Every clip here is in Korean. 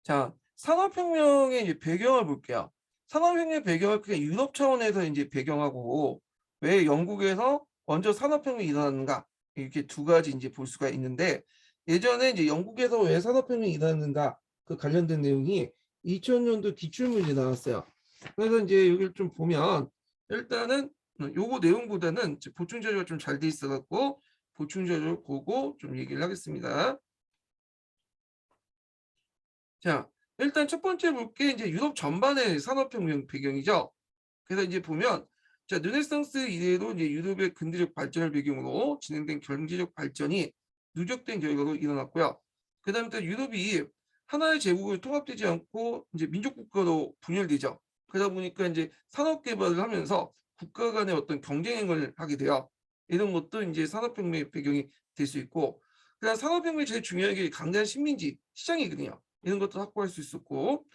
자, 산업혁명의 이제 배경을 볼게요. 산업혁명의 배경을 그냥 유럽 차원에서 이제 배경하고 왜 영국에서 먼저 산업혁명이 일어났는가 이렇게 두 가지 이제 볼 수가 있는데 예전에 이제 영국에서 왜 산업혁명이 일어났는가 그 관련된 내용이 2000년도 기출문제 나왔어요. 그래서 이제 여기를 좀 보면 일단은 요거 내용보다는 보충 자료가 좀 잘 돼 있어갖고 보충 자료를 보고 좀 얘기를 하겠습니다. 자, 일단 첫 번째 볼 게 이제 유럽 전반의 산업혁명 배경이죠. 그래서 이제 보면 자, 르네상스 이래로 이제 유럽의 근대적 발전을 배경으로 진행된 경제적 발전이 누적된 결과로 일어났고요. 그다음에 또 유럽이 하나의 제국을 통합되지 않고 이제 민족 국가로 분열되죠. 그러다 보니까 이제 산업 개발을 하면서 국가 간의 어떤 경쟁을 하게 돼요. 이런 것도 이제 산업혁명의 배경이 될 수 있고, 그다음 산업혁명이 제일 중요한 게 강대한 식민지 시장이거든요. 이런 것도 확보할 수 있었고,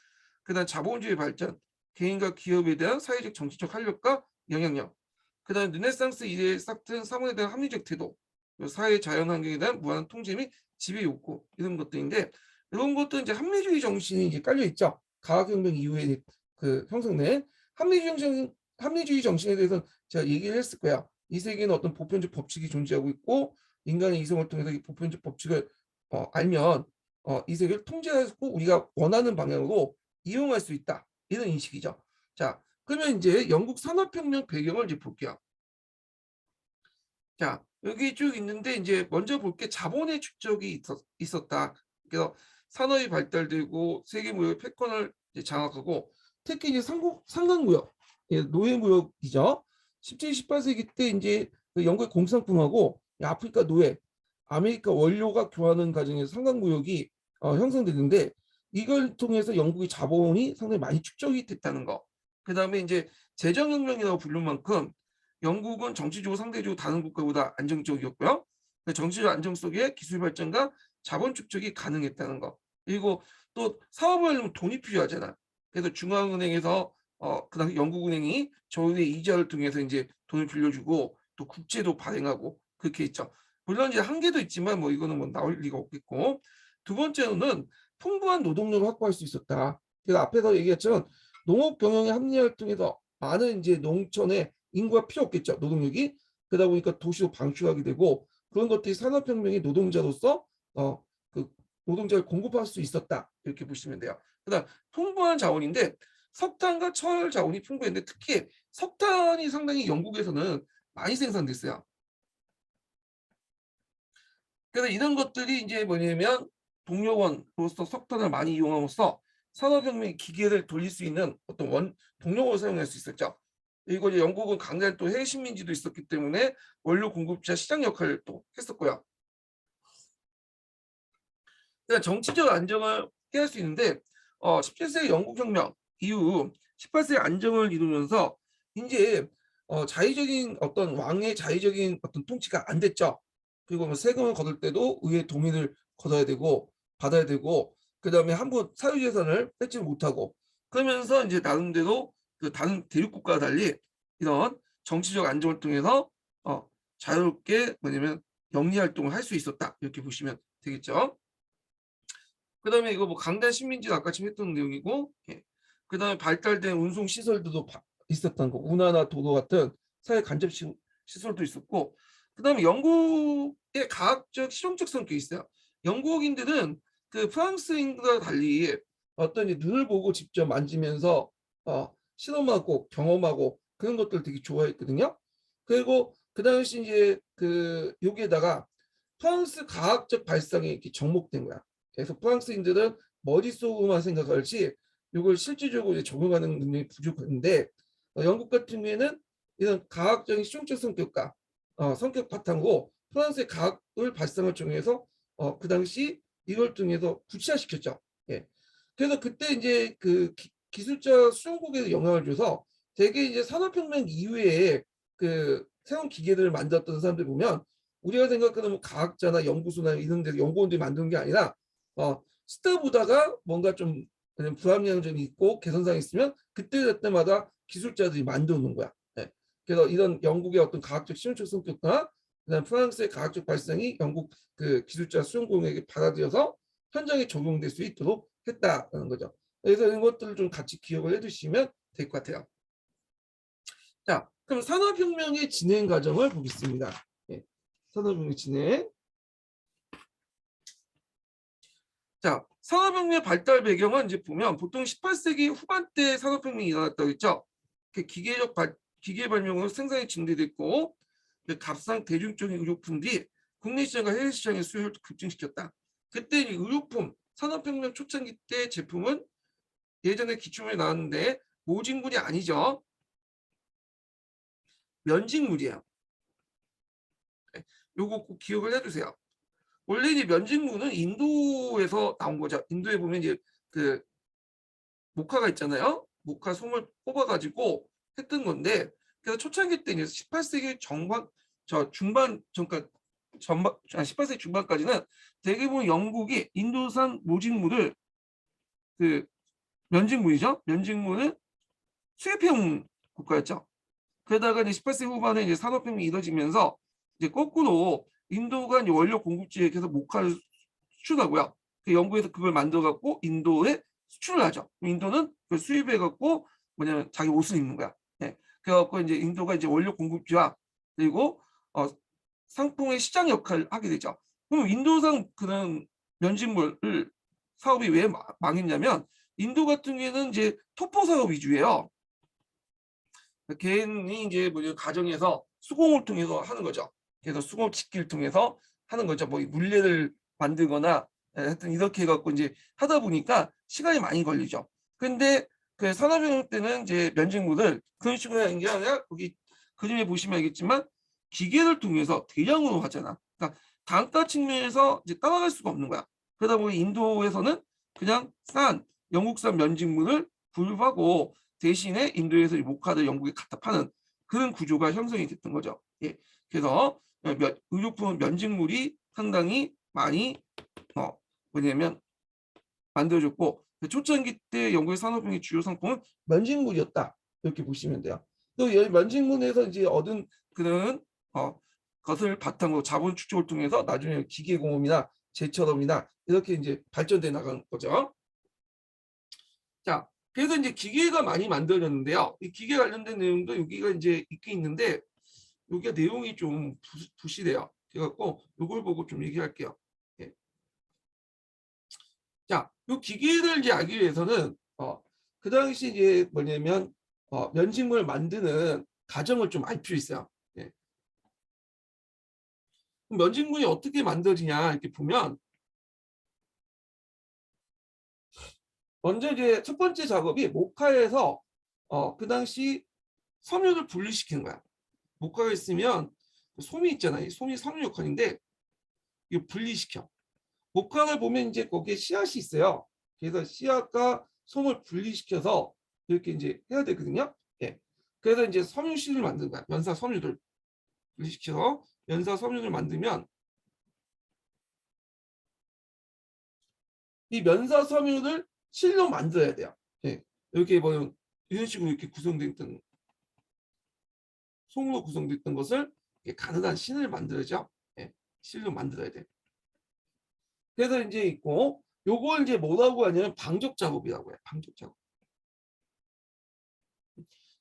그다음 자본주의 발전, 개인과 기업에 대한 사회적 정치적 활력과 영향력, 그다음 르네상스 이래에 싹튼 사물에 대한 합리적 태도, 사회 자연환경에 대한 무한 통제 및 지배 욕구 이런 것들인데 이런 것도 이제 합리주의 정신이 이제 깔려 있죠. 과학혁명 이후에 그 형성된 합리주의 정신에 대해서 제가 얘기를 했을 거야. 이 세계에는 어떤 보편적 법칙이 존재하고 있고 인간의 이성을 통해서 이 보편적 법칙을 알면 이 세계를 통제하고 우리가 원하는 방향으로 이용할 수 있다. 이런 인식이죠. 자, 그러면 이제 영국 산업혁명 배경을 이제 볼게요. 자, 여기 쭉 있는데 이제 먼저 볼 게 자본의 축적이 있었다. 그래서 산업이 발달되고 세계 무역 패권을 이제 장악하고 특히 이제 상강무역, 예, 노예무역이죠. 17, 18세기 때 이제 그 영국의 공산군하고 아프리카 노예, 아메리카 원료가 교환하는 과정에서 상강무역이 형성되는데 이걸 통해서 영국의 자본이 상당히 많이 축적이 됐다는 거. 그다음에 이제 재정혁명이라고 부를 만큼 영국은 정치적으로 상대적으로 다른 국가보다 안정적이었고요. 정치적 안정 속에 기술 발전과 자본 축적이 가능했다는 거. 그리고 또 사업을 하려면 돈이 필요하잖아. 그래서 중앙은행에서 그 당시 영국은행이 저희의 이자를 통해서 이제 돈을 빌려주고 또 국채도 발행하고 그렇게 했죠. 물론 이제 한계도 있지만 뭐 이거는 뭐 나올 리가 없겠고 두 번째로는 풍부한 노동력을 확보할 수 있었다. 그래서 앞에서 얘기했지만 농업 경영의 합리화를 통해서 많은 이제 농촌의 인구가 필요 없겠죠. 노동력이. 그러다 보니까 도시로 방출하게 되고 그런 것들이 산업혁명의 노동자로서 그 노동자를 공급할 수 있었다. 이렇게 보시면 돼요. 그다음 풍부한 자원인데 석탄과 철 자원이 풍부했는데 특히 석탄이 상당히 영국에서는 많이 생산됐어요. 그래서 이런 것들이 이제 뭐냐면 동력원으로서 석탄을 많이 이용함으로써 산업혁명 기계를 돌릴 수 있는 어떤 동력원을 사용할 수 있었죠. 그리고 이제 영국은 강대한 또 해외 식민지도 있었기 때문에 원료 공급자 시장 역할을 또 했었고요. 그러니까 정치적 안정을 깨할 수 있는데 17세기 영국혁명 이후 18세기 안정을 이루면서 이제 자의적인 어떤 왕의 자의적인 어떤 통치가 안 됐죠. 그리고 뭐 세금을 거둘 때도 의회 동의를 거둬야 되고 받아야 되고 그다음에 한번 사유재산을 뺏지 못하고 그러면서 이제 나름대로 그 다른 대륙국가와 달리 이런 정치적 안정을 통해서 자유롭게 뭐냐면 영리 활동을 할 수 있었다 이렇게 보시면 되겠죠. 그다음에 이거 뭐 강단 식민지는 아까 지금 했던 내용이고, 예. 그다음에 발달된 운송 시설들도 있었던 거, 운하나 도로 같은 사회 간접 시설도 있었고, 그다음에 영국의 과학적 실용적 성격이 있어요. 영국인들은 그 프랑스인과 달리 어떤 눈을 보고 직접 만지면서 실험하고 경험하고 그런 것들 되게 좋아했거든요. 그리고 그 당시 이제 그 여기에다가 프랑스 과학적 발상이 이렇게 접목된 거야. 그래서 프랑스인들은 머릿속으로만 생각할지 이걸 실질적으로 이제 적용하는 능력이 부족한데 영국 같은 경우에는 이런 과학적인 실용적 성격과 성격 바탕으로 프랑스의 과학을 발상을 통해서 그 당시 이걸 통해서 구체화시켰죠. 예. 그래서 그때 이제 그 기술자 수용국에 영향을 줘서 되게 이제 산업혁명 이후에 그 새로운 기계들을 만들었던 사람들 보면 우리가 생각하는 뭐 과학자나 연구소나 이런 데 연구원들이 만드는 게 아니라 스타 보다가 뭔가 좀 불합리한 점이 있고 개선사항이 있으면 그때마다 기술자들이 만들어 놓은 거야. 네. 그래서 이런 영국의 어떤 과학적 실용적 성격과 그다음 프랑스의 과학적 발상이 영국 그 기술자 수용공에게 받아들여서 현장에 적용될 수 있도록 했다라는 거죠. 그래서 이런 것들을 좀 같이 기억을 해두시면 될 것 같아요. 자, 그럼 산업혁명의 진행 과정을 보겠습니다. 예, 산업혁명 진행. 자, 산업혁명 발달 배경은 이제 보면 보통 18세기 후반때 산업혁명이 일어났다고 했죠. 기계 발명으로 생산이 증대됐고 값싼 대중적인 의료품들이 국내 시장과 해외 시장의 수요를 급증시켰다. 그때 의료품 산업혁명 초창기 때 제품은 예전에 기초에 나왔는데 모직물이 아니죠. 면직물이에요. 요거 꼭 기억을 해두세요. 원래 이제 면직물은 인도에서 나온 거죠. 인도에 보면 이제 그 모카가 있잖아요. 모카 솜을 뽑아가지고 했던 건데, 그래서 초창기 때 이제 18세기 중반 전까 전반 18세기 중반까지는 대부분 영국이 인도산 모직물을 그 면직물이죠. 면직물을 수입해온 국가였죠. 그러다가 이제 18세기 후반에 이제 산업혁명이 이뤄지면서 이제 거꾸로 인도가 이제 원료 공급지에 계속 모카를 수출하고요. 그 영국에서 그걸 만들어 갖고 인도에 수출을 하죠. 인도는 그 수입해 갖고 뭐냐면 자기 옷을 입는 거야. 네. 그래갖고 이제 인도가 이제 원료 공급지와 그리고 상품의 시장 역할을 하게 되죠. 그럼 인도상 그런 면직물을 사업이 왜 망했냐면 인도 같은 경우에는 이제 토포 사업 위주예요. 개인이 이제 뭐 가정에서 수공을 통해서 하는 거죠. 그래서 수공 짓기를 통해서 하는 거죠. 뭐 물레를 만들거나 하여튼 이렇게 해갖고 이제 하다 보니까 시간이 많이 걸리죠. 근데 그 산업혁명 때는 이제 면직물을 그런 식으로 하는 게 아니라 거기 그림에 보시면 알겠지만 기계를 통해서 대량으로 하잖아. 그러니까 단가 측면에서 이제 따라갈 수가 없는 거야. 그러다 보니 인도에서는 그냥 싼 영국산 면직물을 구입하고 대신에 인도에서 이 모카를 영국에 갖다 파는 그런 구조가 형성이 됐던 거죠. 예. 그래서 의료품 면직물이 상당히 많이 뭐냐면 만들어졌고 초창기 때 영국의 산업혁명의 주요 상품은 면직물이었다 이렇게 보시면 돼요. 또 이 면직물에서 이제 얻은 그런 것을 바탕으로 자본 축적을 통해서 나중에 기계공업이나 제철업이나 이렇게 이제 발전돼 나간 거죠. 자, 그래서 이제 기계가 많이 만들어졌는데요. 이 기계 관련된 내용도 여기가 이제 있긴 있는데 여기가 내용이 좀 부실해요. 그래갖고 이걸 보고 좀 얘기할게요. 예. 자, 이 기계를 이제 알기 위해서는 그 당시 이제 뭐냐면 면직물 만드는 과정을 좀 알 필요 있어요. 예. 면직물이 어떻게 만들어지냐 이렇게 보면 먼저 이제 첫 번째 작업이 모카에서 그 당시 섬유를 분리시키는 거야. 모카가 있으면 솜이 있잖아요. 솜이 섬유 역할인데 이거 분리시켜. 모카를 보면 이제 거기에 씨앗이 있어요. 그래서 씨앗과 솜을 분리시켜서 이렇게 이제 해야 되거든요. 예. 그래서 이제 섬유실을 만든 거야. 연사 섬유들 분리시켜서 연사 섬유를 만들면 이 면사 섬유를 실로 만들어야 돼요. 예. 이렇게 보면 이런 식으로 이렇게 구성됐던 솜으로 구성됐던 것을 가느다란 신을 만들어야죠. 예. 실로 만들어야 돼. 그래서 이제 있고 요걸 이제 뭐라고 하냐면 방적 작업이라고 해요. 방적 작업.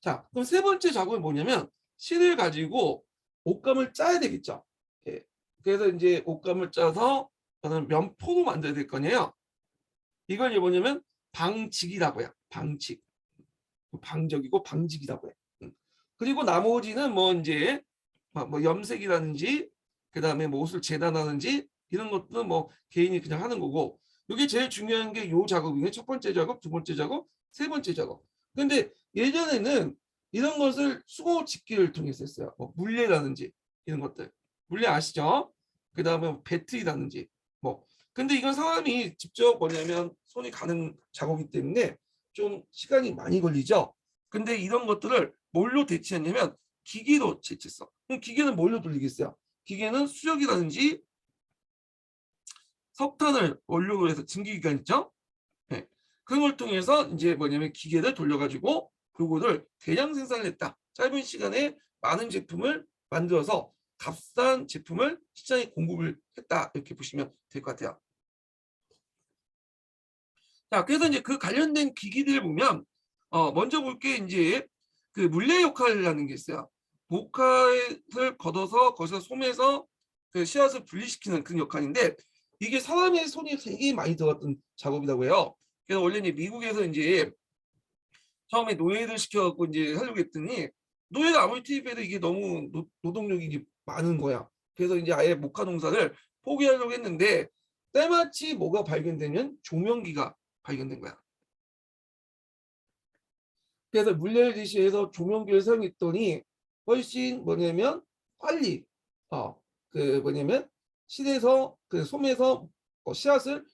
자, 그럼 세 번째 작업이 뭐냐면 실을 가지고 옷감을 짜야 되겠죠. 예. 그래서 이제 옷감을 짜서 저는 면포로 만들어야 될 거네요. 이걸 이제 뭐냐면 방직이라고 해요. 방직. 방적이고 방직이라고 해요. 그리고 나머지는 뭐 이제 뭐 염색이라든지 그다음에 뭐 옷을 재단하는지 이런 것도 뭐 개인이 그냥 하는 거고 이게 제일 중요한 게 요 작업이네. 첫 번째 작업, 두 번째 작업, 세 번째 작업. 근데 예전에는 이런 것을 수고 집기를 통해서 했어요. 뭐 물레라든지 이런 것들. 물레 아시죠? 그다음에 배틀이라든지 뭐. 근데 이건 사람이 직접 뭐냐면 손이 가는 작업이기 때문에 좀 시간이 많이 걸리죠. 근데 이런 것들을 뭘로 대체했냐면 기계로 대체했어. 그럼 기계는 뭘로 돌리겠어요? 기계는 수력이라든지 석탄을 원료로 해서 증기기관 있죠? 네. 그런 걸 통해서 이제 뭐냐면 기계를 돌려가지고 요거를 대량 생산을 했다. 짧은 시간에 많은 제품을 만들어서 값싼 제품을 시장에 공급을 했다. 이렇게 보시면 될 것 같아요. 자, 그래서 이제 그 관련된 기기들을 보면 먼저 볼 게 이제 그 물레 역할이라는 게 있어요. 목화를 걷어서 거기서 솜에서 그 씨앗을 분리시키는 그런 역할인데 이게 사람의 손이 되게 많이 들어갔던 작업이라고 해요. 그래서 원래 이제 미국에서 이제 처음에 노예를 시켜갖고 이제 하려고 했더니 노예가 아무리 투입해도 이게 너무 노동력이 이제 많은 거야. 그래서 이제 아예 목화 농사를 포기하려고 했는데 때마치 뭐가 발견되면 조명기가 발견된 거야. 그래서 물레를 지시해서 조명기를 사용했더니 훨씬 뭐냐면 빨리 그 뭐냐면 실에서 그 솜에서 씨앗을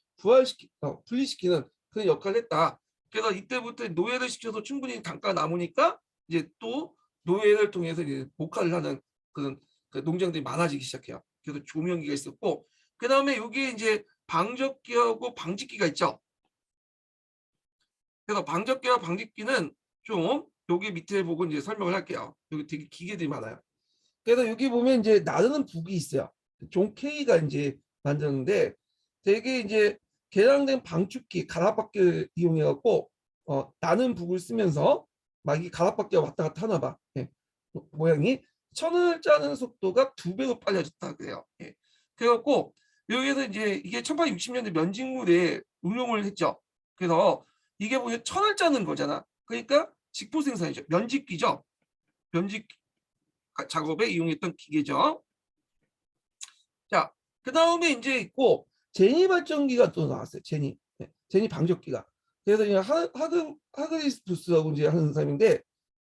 분리시키는 그런 역할을 했다. 그래서 이때부터 노예를 시켜서 충분히 단가 남으니까 이제 또 노예를 통해서 이제 목화를 하는 그런 그 농장들이 많아지기 시작해요. 그래서 조명기가 있었고 그 다음에 여기에 이제 방적기하고 방직기가 있죠. 그래서 방적기와 방직기는 좀 여기 밑에 보고 이제 설명을 할게요. 여기 되게 기계들이 많아요. 그래서 여기 보면 이제 나르는 북이 있어요. 존 K가 이제 만드는데 되게 이제 개량된 방축기 가락바퀴를 이용해 갖고 나는 북을 쓰면서 막 이 가락바퀴가 왔다 갔다 하나 봐. 예. 모양이 천을 짜는 속도가 2배로 빨라졌다 그래요. 예. 그래갖고 여기에서 이제 이게 1860년대 면직물에 응용을 했죠. 그래서 이게 보면 천을 짜는 거잖아. 그러니까 직포 생산이죠. 면직기죠. 면직 작업에 이용했던 기계죠. 자, 그 다음에 이제 있고 제니 발전기가 또 나왔어요. 제니, 네, 제니 방적기가. 그래서 이제 하그리스투스라고 이제 하는 사람인데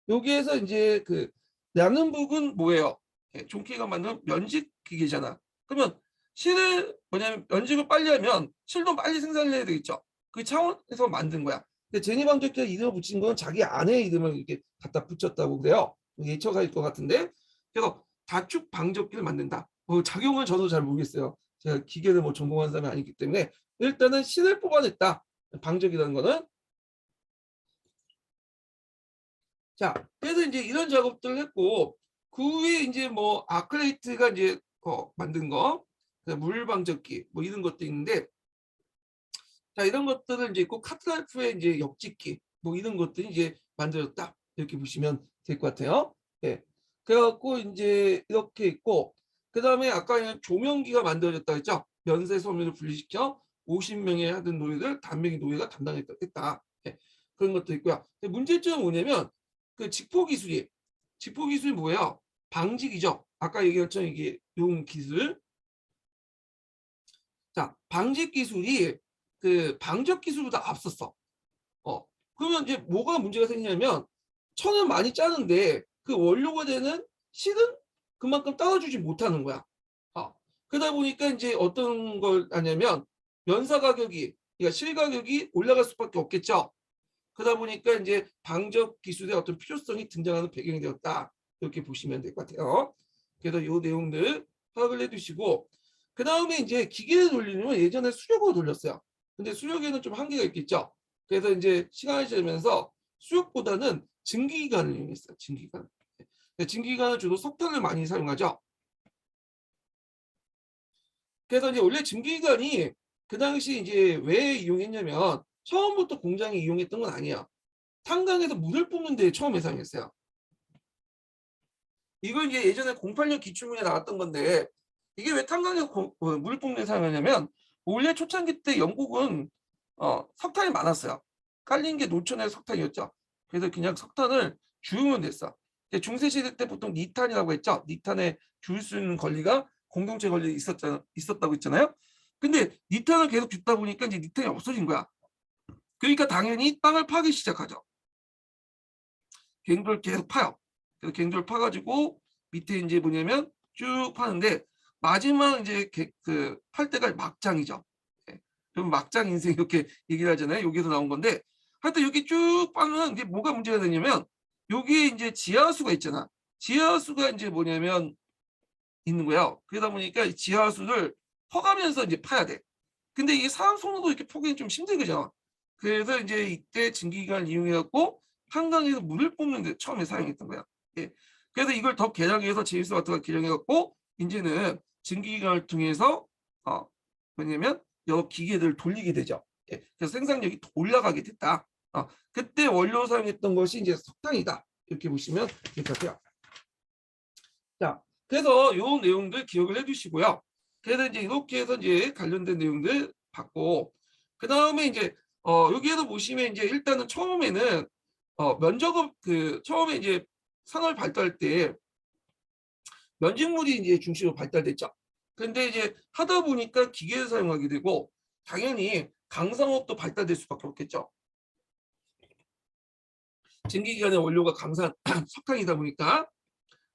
여기에서 이제 그 나는 북은 뭐예요? 네, 존 K가 만든 면직 기계잖아. 그러면 실을 뭐냐면 면직을 빨리 하면 실도 빨리 생산을 해야 되겠죠. 그 차원에서 만든 거야. 근데 제니 방적기가 이름을 붙인 건 자기 아내의 이름을 이렇게 갖다 붙였다고 그래요. 예처가일 것 같은데. 그래서 다축 방적기를 만든다. 작용은 저도 잘 모르겠어요. 제가 기계를 뭐 전공한 사람이 아니기 때문에 일단은 실을 뽑아냈다. 방적이라는 거는. 자, 그래서 이제 이런 작업들을 했고 그 후에 이제 뭐 아크레이트가 이제 만든 거, 물 방적기 뭐 이런 것도 있는데 자 이런 것들을 이제 있고 카트라이프의 이제 역짓기 뭐 이런 것들이 이제 만들어졌다 이렇게 보시면 될 것 같아요. 예. 그래갖고 이제 이렇게 있고 그 다음에 아까 조명기가 만들어졌다 했죠. 면세 소면을 분리시켜 50명의 하던 노예를 단명의 노예가 담당했다. 예. 그런 것도 있고요. 문제점은 뭐냐면 그 직포 기술이 뭐예요? 방직이죠. 아까 얘기했죠. 이게 용 기술. 자, 방직 기술이 그 방적 기술보다 앞섰어. 그러면 이제 뭐가 문제가 생기냐면 천은 많이 짜는데 그 원료가 되는 실은 그만큼 따라주지 못하는 거야. 그러다 보니까 이제 어떤 걸 하냐면 면사 가격이 그러니까 실 가격이 올라갈 수밖에 없겠죠. 그러다 보니까 이제 방적 기술의 어떤 필요성이 등장하는 배경이 되었다. 이렇게 보시면 될 것 같아요. 그래서 이 내용들 파악을 해두시고 그 다음에 이제 기계를 돌리면 예전에 수력으로 돌렸어요. 근데 수력에는 좀 한계가 있겠죠. 그래서 이제 시간이 지나면서 수력보다는 증기기관을 이용했어요. 증기기관. 증기기관은 주로 석탄을 많이 사용하죠. 그래서 이제 원래 증기기관이 그 당시 이제 왜 이용했냐면 처음부터 공장이 이용했던 건 아니야. 탄광에서 물을 뿜는 데 처음 사용했어요. 이거 이제 예전에 08년 기출문에 나왔던 건데 이게 왜 탄광에서 물을 뿜는 데 사용하냐면 원래 초창기 때 영국은 석탄이 많았어요. 깔린 게 노천의 석탄이었죠. 그래서 그냥 석탄을 주우면 됐어. 중세시대 때 보통 니탄이라고 했죠. 니탄에 주울 수 있는 권리가 공동체 권리 있었다고 했잖아요. 근데 니탄을 계속 줍다 보니까 이제 니탄이 없어진 거야. 그러니까 당연히 땅을 파기 시작하죠. 갱도를 계속 파요. 그래서 갱도를 파가지고 밑에 이제 뭐냐면 쭉 파는데 마지막 이제 그 팔 때가 막장이죠. 그럼 막장 인생 이렇게 얘기를 하잖아요. 여기서 나온 건데 하여튼 여기 쭉 파면 이제 뭐가 문제가 되냐면 여기에 이제 지하수가 있잖아. 지하수가 이제 뭐냐면 있는 거예요. 그러다 보니까 지하수를 퍼가면서 이제 파야 돼. 근데 이게 사람 손으로 이렇게 포기는 좀 힘들거든요. 그래서 이제 이때 증기기관을 이용해갖고 한강에서 물을 뽑는 데 처음에 사용했던 거야. 예. 그래서 이걸 더 개량해서 제임스 와트가 개량해갖고 이제는 증기기관을 통해서 뭐냐면 여러 기계들을 돌리게 되죠. 예, 그래서 생산력이 더 올라가게 됐다. 그때 원료 사용했던 것이 이제 석탄이다. 이렇게 보시면 될 것 같아요. 자, 그래서 요 내용들 기억을 해두시고요. 그래서 이제 이렇게 해서 이제 관련된 내용들 받고, 그 다음에 이제 여기에서 보시면 이제 일단은 처음에는 면적업 그 처음에 이제 산업이 발달할 때 면직물이 이제 중심으로 발달됐죠. 근데 이제 하다 보니까 기계를 사용하게 되고 당연히 강상업도 발달될 수밖에 없겠죠. 증기기관의 원료가 강산 석탄이다 보니까.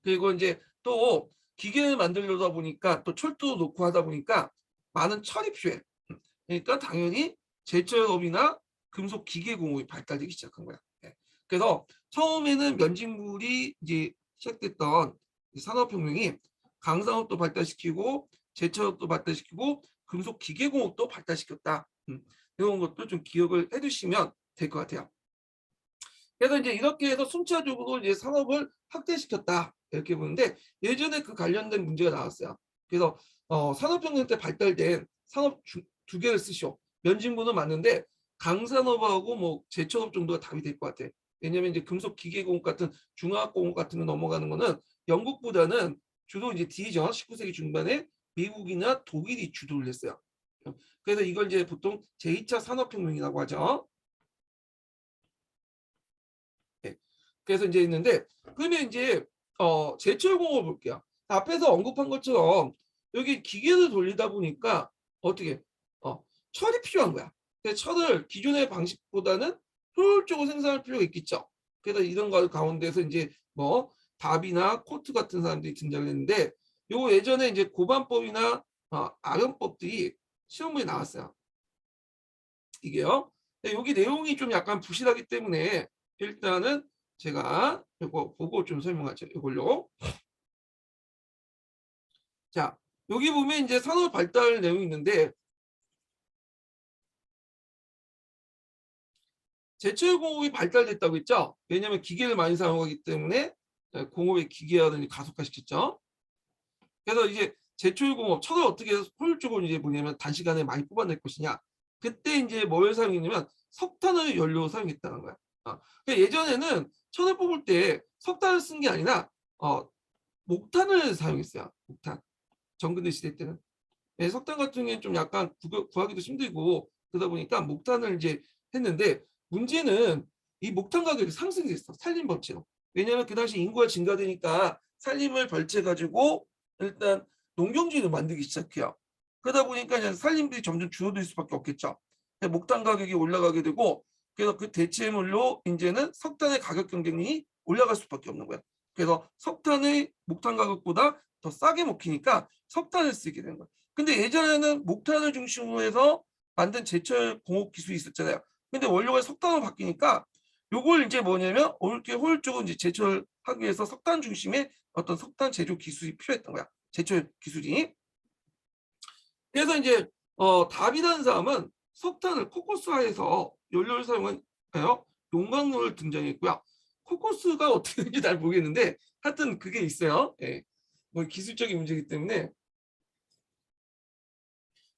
그리고 이제 또 기계를 만들려다 보니까 또 철도 놓고 하다 보니까 많은 철이 필요해. 그러니까 당연히 제철업이나 금속 기계 공업이 발달되기 시작한 거야. 예. 그래서 처음에는 면직물이 이제 시작됐던 산업혁명이 강산업도 발달시키고 제철업도 발달시키고 금속 기계 공업도 발달시켰다. 이런 것도 좀 기억을 해두시면 될 것 같아요. 그래서 이제 이렇게 해서 순차적으로 이제 산업을 확대시켰다 이렇게 보는데 예전에 그 관련된 문제가 나왔어요. 그래서 산업혁명 때 발달된 산업 두 개를 쓰시오. 면직물은 맞는데 강산업하고 뭐 제철업 정도가 답이 될 것 같아. 왜냐하면 이제 금속 기계공업 같은 중화학공업 같은 거 넘어가는 거는 영국보다는 주로 이제 뒤죠. 19세기 중반에 미국이나 독일이 주도를 했어요. 그래서 이걸 이제 보통 제2차 산업혁명이라고 하죠. 네. 그래서 이제 있는데 그러면 이제 제철공업을 볼게요. 앞에서 언급한 것처럼 여기 기계를 돌리다 보니까 어떻게 철이 필요한 거야. 그래서 철을 기존의 방식보다는 효율적으로 생산할 필요가 있겠죠. 그래서 이런 거 가운데서 이제 뭐 답이나 코트 같은 사람들이 등장했는데 요 예전에 이제 고반법이나 아연법들이 시험부에 나왔어요. 이게요. 여기 내용이 좀 약간 부실하기 때문에 일단은 제가 이거 보고 좀 설명하죠. 이걸로. 자, 여기 보면 이제 산업 발달 내용이 있는데 제철 공업이 발달됐다고 했죠. 왜냐하면 기계를 많이 사용하기 때문에 공업의 기계화를 가속화시켰죠. 그래서 이제 제철 공업, 철을 어떻게 효율적으로 이제 뭐냐면 단시간에 많이 뽑아낼 것이냐. 그때 이제 뭘 사용했냐면 석탄을 연료로 사용했다는 거야. 그러니까 예전에는 철을 뽑을 때 석탄을 쓴 게 아니라 목탄을 사용했어요. 목탄. 정근대 시대 때는. 네, 석탄 같은 경우는 좀 약간 구하기도 힘들고 그러다 보니까 목탄을 이제 했는데 문제는 이 목탄 가격이 상승했어. 산림 벌채로. 왜냐하면 그 당시 인구가 증가되니까 산림을 벌채 가지고 일단 농경지를 만들기 시작해요. 그러다 보니까 이제 산림들이 점점 줄어들 수밖에 없겠죠. 목탄 가격이 올라가게 되고 그래서 그 대체물로 이제는 석탄의 가격 경쟁력이 올라갈 수밖에 없는 거예요. 그래서 석탄의 목탄 가격보다 더 싸게 먹히니까 석탄을 쓰게 되는 거예요. 근데 예전에는 목탄을 중심으로 해서 만든 제철 공업 기술이 있었잖아요. 근데 원료가 석탄으로 바뀌니까 요걸 이제 뭐냐면 이렇게 효율적으로 이제 제철하기 위해서 석탄 중심의 어떤 석탄 제조 기술이 필요했던 거야. 제철 기술이. 그래서 이제 답이라는 사람은 석탄을 코코스화해서 연료를 사용한 용광로를 등장했고요. 코코스가 어떻게 되는지 잘 모르겠는데 하여튼 그게 있어요. 예. 뭐 기술적인 문제이기 때문에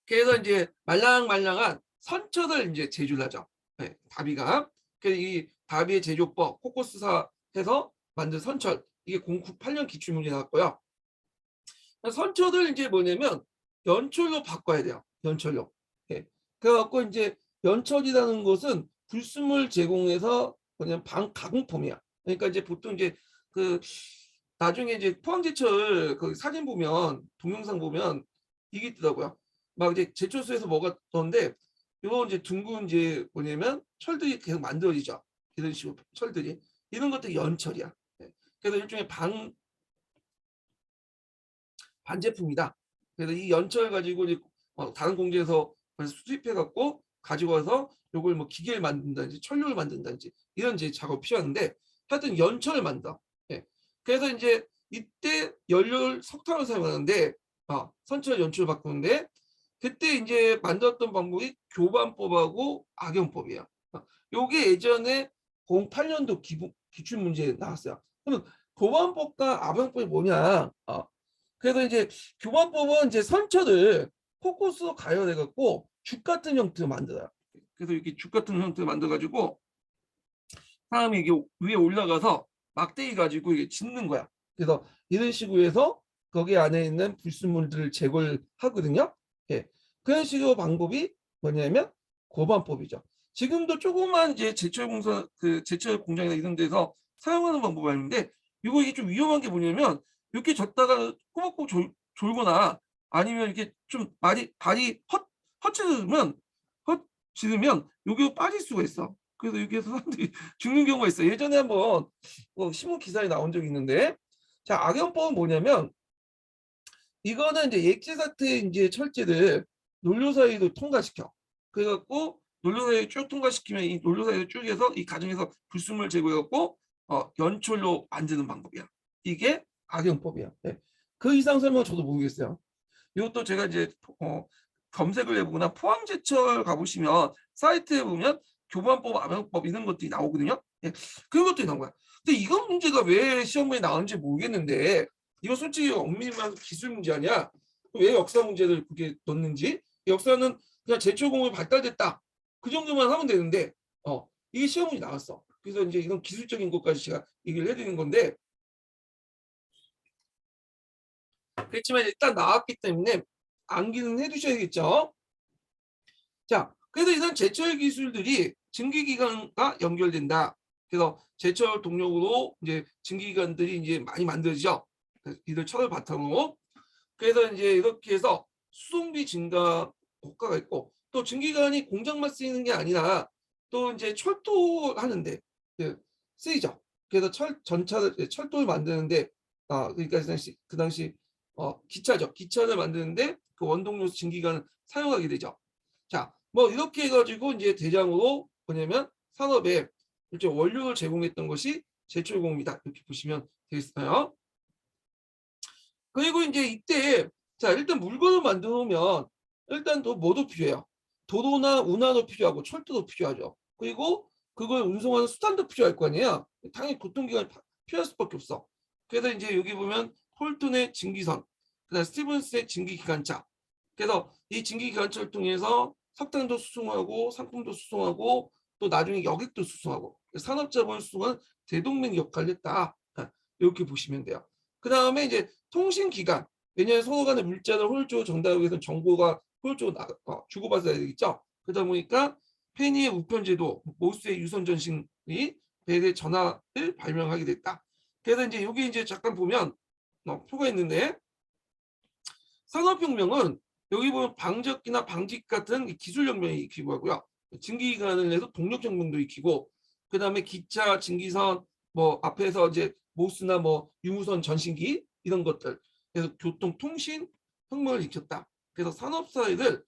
그래서 이제 말랑말랑한 선처를 이제 제조를 하죠. 네, 다비가. 그래서 이 다비의 제조법 코코스사 해서 만든 선철 이게 098년 기출문제 나왔고요. 선처를 이제 뭐냐면 연철로 바꿔야 돼요. 연철로. 네. 그래갖고 이제 연철이라는 것은 불순물 제공해서 뭐냐면 가공품이야. 그러니까 이제 보통 이제 그 나중에 이제 포항제철 그 사진 보면 동영상 보면 이게 있더라고요. 막 이제 제철소에서 뭐가 떴는데 이거 이제 둥근 이제 뭐냐면 철들이 계속 만들어지죠. 이런 식으로 철들이 이런 것들이 연철이야. 네. 그래서 일종의 반제품이다. 그래서 이 연철 가지고 이제 다른 공장에서 수입해 갖고 가지고 와서 요걸 뭐 기계를 만든다든지 철료를 만든다든지 이런 이제 작업 필요한데 하여튼 연철을 만든다. 네. 그래서 이제 이때 연료를 석탄을 사용하는데 선철 연철을 바꾸는데 그때 이제 만들었던 방법이 교반법하고 악연법이에요. 요게 예전에 08년도 기출 문제에 나왔어요. 그러면 교반법과 악연법이 뭐냐? 그래서 이제 교반법은 이제 선처를 코코스로 가열해 갖고 죽 같은 형태로 만들어요. 그래서 이렇게 죽 같은 형태를 만들어가지고 사람이 이게 위에 올라가서 막대기 가지고 이게 짚는 거야. 그래서 이런 식으로 해서 거기 안에 있는 불순물들을 제거를 하거든요. 예. 그런 식으로 방법이 뭐냐면 고반법이죠. 지금도 조그만 이제 제철 공사 그 제철 공장이나 이런 데서 사용하는 방법이 아닌데 이게 좀 위험한 게 뭐냐면 이렇게 젓다가 꼬박꼬박 졸거나 아니면 이렇게 좀 많이 발이 헛지르면 헛지르면 여기 빠질 수가 있어. 그래서 여기에서 사람들이 죽는 경우가 있어요. 예전에 한번 신문 기사에 나온 적이 있는데, 자, 악연법은 뭐냐면 이거는 이제 액체사태 이제 철제를 논료사이로 통과시켜. 그래갖고 논료사이 쭉 통과시키면 이 논료사이를 쭉 해서 이 과정에서 불순물 제거해갖고 연철로 만드는 방법이야. 이게 악연법이야. 네. 그 이상 설명 저도 모르겠어요. 이것도 제가 이제 검색을 해보거나 포항제철 가보시면 사이트에 보면 교반법, 암영법 이런 것들이 나오거든요. 예, 그런 것들이 나온 거야. 근데 이건 문제가 왜 시험에 나오는지 모르겠는데 이거 솔직히 엄밀히 말해서 기술 문제 아니야. 왜 역사 문제를 그렇게 넣는지. 역사는 그냥 제철공업이 발달됐다. 그 정도만 하면 되는데 이게 시험 문제 나왔어. 그래서 이제 이런 기술적인 것까지 제가 얘기를 해드리는 건데 그렇지만 일단 나왔기 때문에 암기는 해두셔야겠죠. 자, 그래서 이런 제철 기술들이 증기기관과 연결된다. 그래서 제철 동력으로 이제 증기기관들이 이제 많이 만들어지죠. 이들 철을 바탕으로. 그래서 이제 이렇게 해서 수송비 증가 효과가 있고 또 증기기관이 공장만 쓰이는 게 아니라 또 이제 철도하는데 쓰이죠. 그래서 전차를 철도를 만드는데 그러니까 그 당시 기차죠. 기차를 만드는데 그 원동력 증기관을 사용하게 되죠. 자, 뭐 이렇게 해가지고 이제 대장으로 뭐냐면 산업에 이제 원료를 제공했던 것이 제철공업이다. 이렇게 보시면 되겠어요. 그리고 이제 이때 자 일단 물건을 만들어 놓으면 일단 또 뭐도 필요해요. 도로나 운하도 필요하고 철도도 필요하죠. 그리고 그걸 운송하는 수단도 필요할 거 아니에요. 당연히 교통기관이 필요할 수밖에 없어. 그래서 이제 여기 보면 홀튼의 증기선, 그다음 스티븐스의 증기기관차. 그래서 이 증기기관차를 통해서 석탄도 수송하고 상품도 수송하고 또 나중에 여객도 수송하고 산업자본을 수송한 대동맥 역할을 했다. 이렇게 보시면 돼요. 그 다음에 이제 통신기관. 왜냐하면 서로 간의 물자를 홀조 전달하기 위해서 정보가 홀조 주고받아야 되겠죠. 그러다 보니까 페니의 우편제도, 모스의 유선전신이 배의 전화를 발명하게 됐다. 그래서 이제 여기 이제 잠깐 보면 표가 있는데 산업혁명은 여기 보면 방적기나 방직 같은 기술혁명이 익히고 하고요. 증기기관을 내서 동력혁명도 익히고 그 다음에 기차, 증기선, 뭐 앞에서 이제 모스나 뭐 유무선 전신기 이런 것들 그래서 교통 통신 혁명을 일으켰다. 그래서 산업 사회를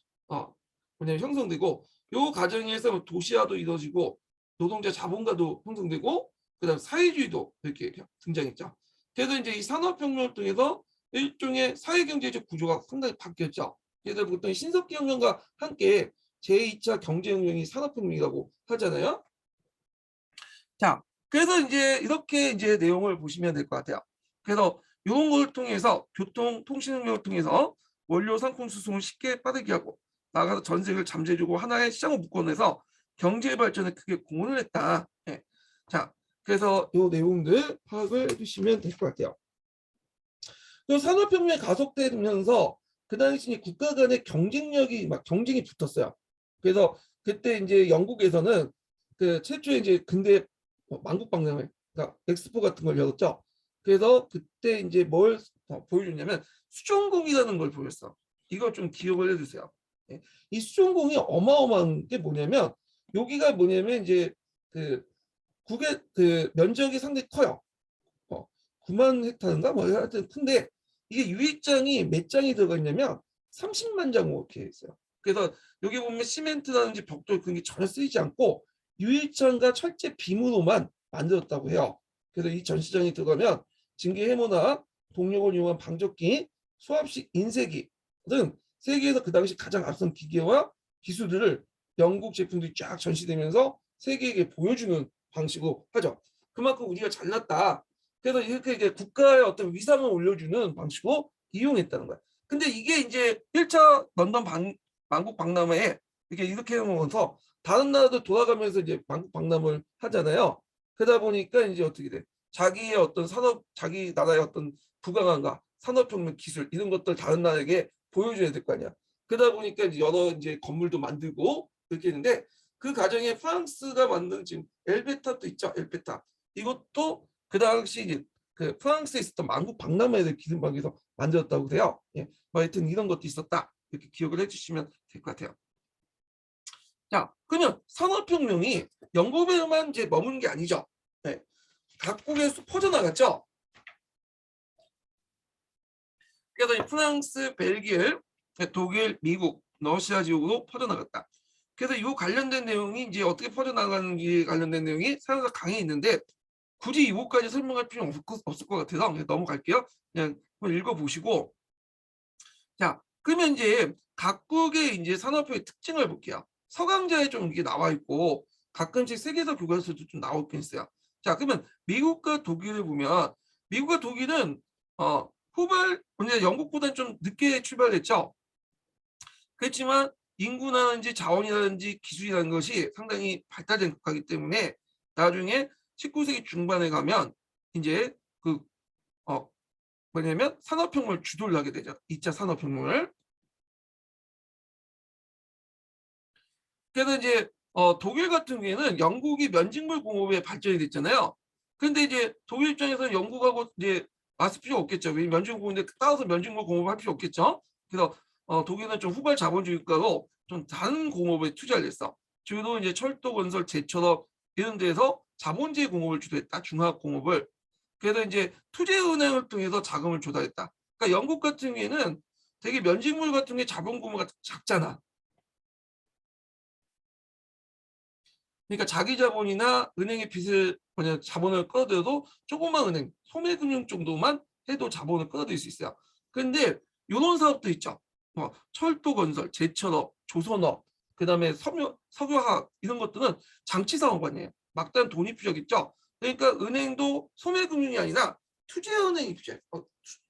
뭐냐면 형성되고 요 과정에서 도시화도 이루어지고 노동자 자본가도 형성되고 그다음 사회주의도 이렇게 등장했죠. 그래서 이제 이 산업혁명을 통해서 일종의 사회경제적 구조가 상당히 바뀌었죠. 그래서 보통 신석기혁명과 함께 제2차 경제혁명이 산업혁명이라고 하잖아요. 자, 그래서 이제 이렇게 이제 내용을 보시면 될 것 같아요. 그래서 이런 걸 통해서 교통, 통신혁명을 통해서 원료 상품 수송을 쉽게 빠르게 하고 나가서 전세를 잠재주고 하나의 시장을 묶어내서 경제 발전에 크게 공헌을 했다. 네. 자, 그래서 이 내용들 파악을 해주시면 될 것 같아요. 산업혁명이 가속되면서 그 당시 국가 간의 경쟁력이 막 경쟁이 붙었어요. 그래서 그때 이제 영국에서는 그 최초의 이제 근대 만국박람회, 그러니까 엑스포 같은 걸 열었죠. 그래서 그때 이제 뭘 보여줬냐면 수종공이라는 걸 보였어. 이거 좀 기억을 해주세요. 이 수종공이 어마어마한 게 뭐냐면 여기가 뭐냐면 이제 그 국의 그 면적이 상당히 커요. 9만 헥타르인가 뭐 하여튼 큰데 이게 유입장이 몇 장이 들어가 있냐면 30만 장 이렇게 있어요. 그래서 여기 보면 시멘트라든지 벽돌 그런 게 전혀 쓰이지 않고 유일장과 철제 빔으로만 만들었다고 해요. 그래서 이 전시장에 들어가면 증기 해모나 동력을 이용한 방적기, 수압식 인쇄기 등 세계에서 그 당시 가장 앞선 기계와 기술들을 영국 제품들이 쫙 전시되면서 세계에게 보여주는 방식으로 하죠. 그만큼 우리가 잘났다. 그래서 이렇게 이제 국가의 어떤 위상을 올려주는 방식으로 이용했다는 거야. 근데 이게 이제 1차 런던 만국 박람회에 이렇게 해놓으면서 다른 나라도 돌아가면서 이제 만국 박람을 하잖아요. 그러다 보니까 이제 어떻게 돼? 자기의 어떤 산업, 자기 나라의 어떤 부강함과 산업혁명 기술 이런 것들 다른 나라에게 보여줘야 될 거 아니야. 그러다 보니까 이제 여러 이제 건물도 만들고 이렇게 했는데 그 과정에 프랑스가 만든 지금 엘베탑도 있죠. 엘베탑. 이것도 그 당시 이제 그 프랑스에 있었던 만국 박람회를 기념하기 위해서 만들었다고 그래요. 예. 뭐 하여튼 이런 것도 있었다. 이렇게 기억을 해주시면 될 것 같아요. 자, 그러면 산업혁명이 영국에만 이제 머무는 게 아니죠. 네. 각국에서 퍼져나갔죠. 그래서 프랑스, 벨기에, 독일, 미국, 러시아 지역으로 퍼져나갔다. 그래서 이 관련된 내용이 이제 어떻게 퍼져나가는지 관련된 내용이 사용자 강의에 있는데 굳이 이것까지 설명할 필요는 없을 것 같아서 그냥 넘어갈게요. 그냥 한번 읽어보시고. 자, 그러면 이제 각국의 이제 산업혁의 특징을 볼게요. 서강자에 좀 이게 나와 있고 가끔씩 세계사 교과서도 좀 나오긴 있어요. 자, 그러면 미국과 독일을 보면 미국과 독일은 먼저 영국보다는 좀 늦게 출발했죠. 그렇지만 인구라든지 자원이라든지 기술이라는 것이 상당히 발달된 국가이기 때문에 나중에 19세기 중반에 가면 이제 뭐냐면 산업혁명을 주도를 하게 되죠. 2차 산업혁명을. 그래서 이제 독일 같은 경우에는 영국이 면직물 공업에 발전이 됐잖아요. 근데 이제 독일 입장에서는 영국하고 이제 맞을 필요 없겠죠. 왜냐면 면직물 공업인데 따라서 면직물 공업을 할 필요 없겠죠. 그래서 독일은 좀 후발 자본주의 국가로 좀 다른 공업에 투자를 했어. 주로 이제 철도 건설, 제철업 이런 데서 자본주의 공업을 주도했다. 중화학 공업을. 그래서 이제 투자은행을 통해서 자금을 조달했다. 그러니까 영국 같은 경우에는 되게 면직물 같은 게 자본 규모가 작잖아. 그러니까 자기 자본이나 은행의 빚을 자본을 끌어들여도 조그만 은행, 소매금융 정도만 해도 자본을 끌어들일 수 있어요. 그런데 이런 사업도 있죠. 철도 건설, 제철업, 조선업, 그다음에 석유화학 이런 것들은 장치 사업 아니에요. 막다른 돈이 필요하겠죠. 그러니까 은행도 소매금융이 아니라 투자은행이 필요해요.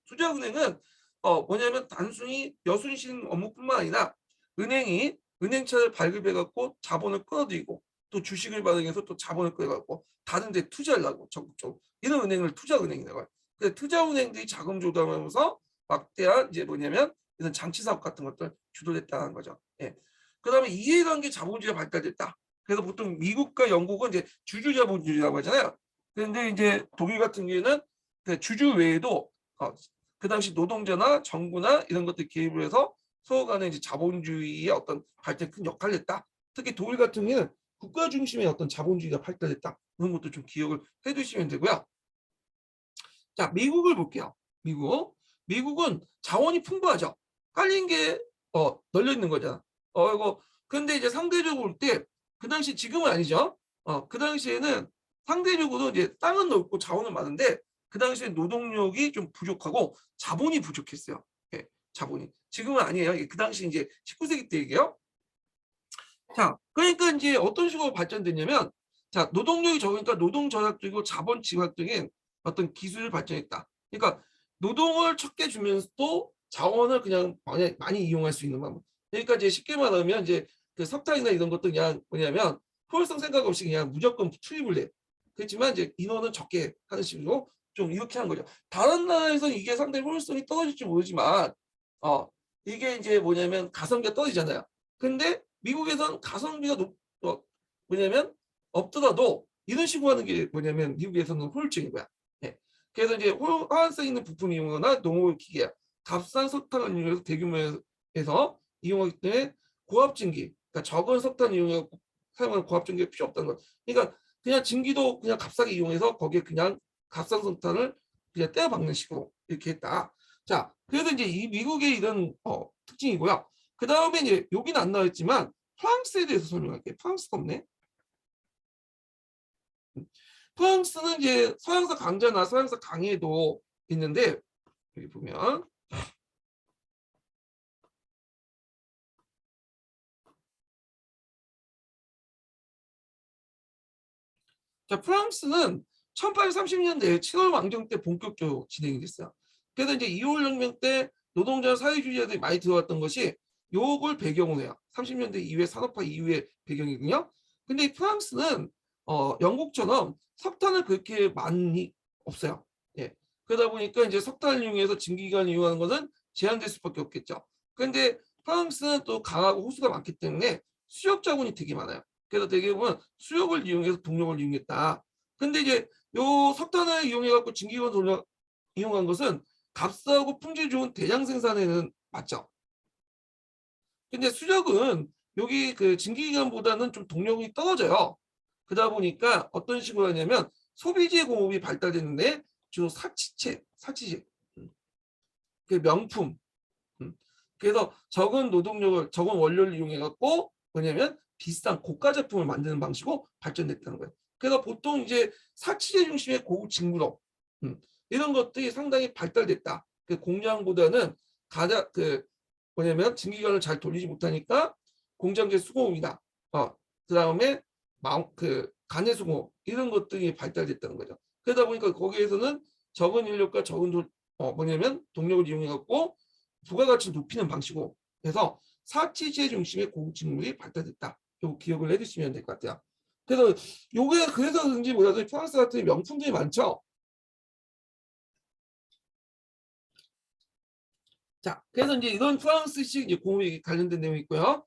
투자은행은 뭐냐면 단순히 여순신 업무뿐만 아니라 은행이 은행차를 발급해 갖고 자본을 끌어들이고 또 주식을 발행해서 또 자본을 끌어갖고 다른 데 투자를 하고 적극적으로 이런 은행을 투자은행이라고 해요. 근데 투자은행들이 자금 조달하면서 막대한 이제 뭐냐면 이런 장치 사업 같은 것들 주도했다는 거죠. 예. 그다음에 이해관계 자본주의가 발달됐다. 그래서 보통 미국과 영국은 이제 주주 자본주의라고 하잖아요. 그런데 이제 독일 같은 경우에는 그 주주 외에도 그 당시 노동자나 정부나 이런 것들 개입을 해서 서로 간에 이제 자본주의의 어떤 발전에 큰 역할을 했다. 특히 독일 같은 경우에는 국가 중심의 어떤 자본주의가 발달했다. 그런 것도 좀 기억을 해두시면 되고요. 자, 미국을 볼게요. 미국은 자원이 풍부하죠. 깔린 게 널려 있는 거잖아. 이거 근데 이제 상대적으로 볼 때 그 당시 지금은 아니죠. 그 당시에는 상대적으로 이제 땅은 넓고 자원은 많은데 그 당시에 노동력이 좀 부족하고 자본이 부족했어요. 예, 자본이. 지금은 아니에요. 그 당시 이제 19세기 때 얘기예요. 자, 그러니까 이제 어떤 식으로 발전됐냐면, 자, 노동력이 적으니까 노동 절약적이고 자본 집약적인 어떤 기술을 발전했다. 그러니까 노동을 적게 주면서도 자원을 그냥 많이 이용할 수 있는 방법. 그러니까 이제 쉽게 말하면 이제 그 석탄이나 이런 것도 그냥 뭐냐면 효율성 생각 없이 그냥 무조건 투입을 해. 그렇지만 이제 인원은 적게 하는 식으로 좀 이렇게 한 거죠. 다른 나라에서는 이게 상당히 효율성이 떨어질지 모르지만, 이게 이제 뭐냐면 가성비가 떨어지잖아요. 근데 미국에선 가성비가 뭐냐면 없더라도 이런 식으로 하는 게 뭐냐면 미국에서는 효율적인 거야. 예. 그래서 이제 호환성 있는 부품 이용이나 농업 기계, 값싼 석탄을 이용해서 대규모에서 이용하기 때문에 고압 증기, 그러니까 적은 석탄 이용해서 사용하는 고압 증기가 필요 없다는 거. 그러니까 그냥 증기도 그냥 값싸게 이용해서 거기에 그냥 값싼 석탄을 그냥 떼어박는 식으로 이렇게 했다. 자, 그래서 이제 이 미국의 이런 특징이고요. 그 다음에 이제 여기는 안 나와있지만 프랑스에 대해서 설명할게요. 프랑스가 없네. 프랑스는 이제 서양사 강자나 서양사 강의도 있는데 여기 보면 자, 프랑스는 1830년대 7월 왕정 때 본격적으로 진행이 됐어요. 그래서 이제 2월 혁명 때 노동자 사회주의자들이 많이 들어왔던 것이 요걸 배경으로 해요. 30년대 이후에 산업화 이후의 배경이거든요. 근데 이 프랑스는 영국처럼 석탄을 그렇게 많이 없어요. 예. 그러다 보니까 이제 석탄을 이용해서 증기기관을 이용하는 것은 제한될 수밖에 없겠죠. 그런데 프랑스는 또 강하고 호수가 많기 때문에 수력 자원이 되게 많아요. 그래서 되게 보면 수력을 이용해서 동력을 이용했다. 근데 이제 요 석탄을 이용해 갖고 증기기관 돌려 이용한 것은 값싸고 품질 좋은 대량 생산에는 맞죠. 근데 수력은 여기 그 증기기관보다는 좀 동력이 떨어져요. 그러다 보니까 어떤 식으로 하냐면 소비재 공업이 발달됐는데 주로 사치제, 그 명품. 그래서 적은 노동력을, 적은 원료를 이용해 갖고 뭐냐면 비싼 고가 제품을 만드는 방식으로 발전됐다는 거예요. 그래서 보통 이제 사치제 중심의 고급 직물업 이런 것들이 상당히 발달됐다. 그 공장보다는 가장 그 뭐냐면 증기관을 잘 돌리지 못하니까 공장제 수공업이나 그다음에 그 간의 수공업 이런 것들이 발달됐다는 거죠. 그러다 보니까 거기에서는 적은 인력과 적은 뭐냐면 동력을 이용해 갖고 부가가치를 높이는 방식으로 해서 사치제 중심의 고급 직물이 발달됐다. 요 기억을 해두시면 될 것 같아요. 그래서 요게 그래서 그런지 몰라도 프랑스 같은 명품들이 많죠. 자, 그래서 이제 이런 프랑스식 이제 공업에 관련된 내용이 있고요.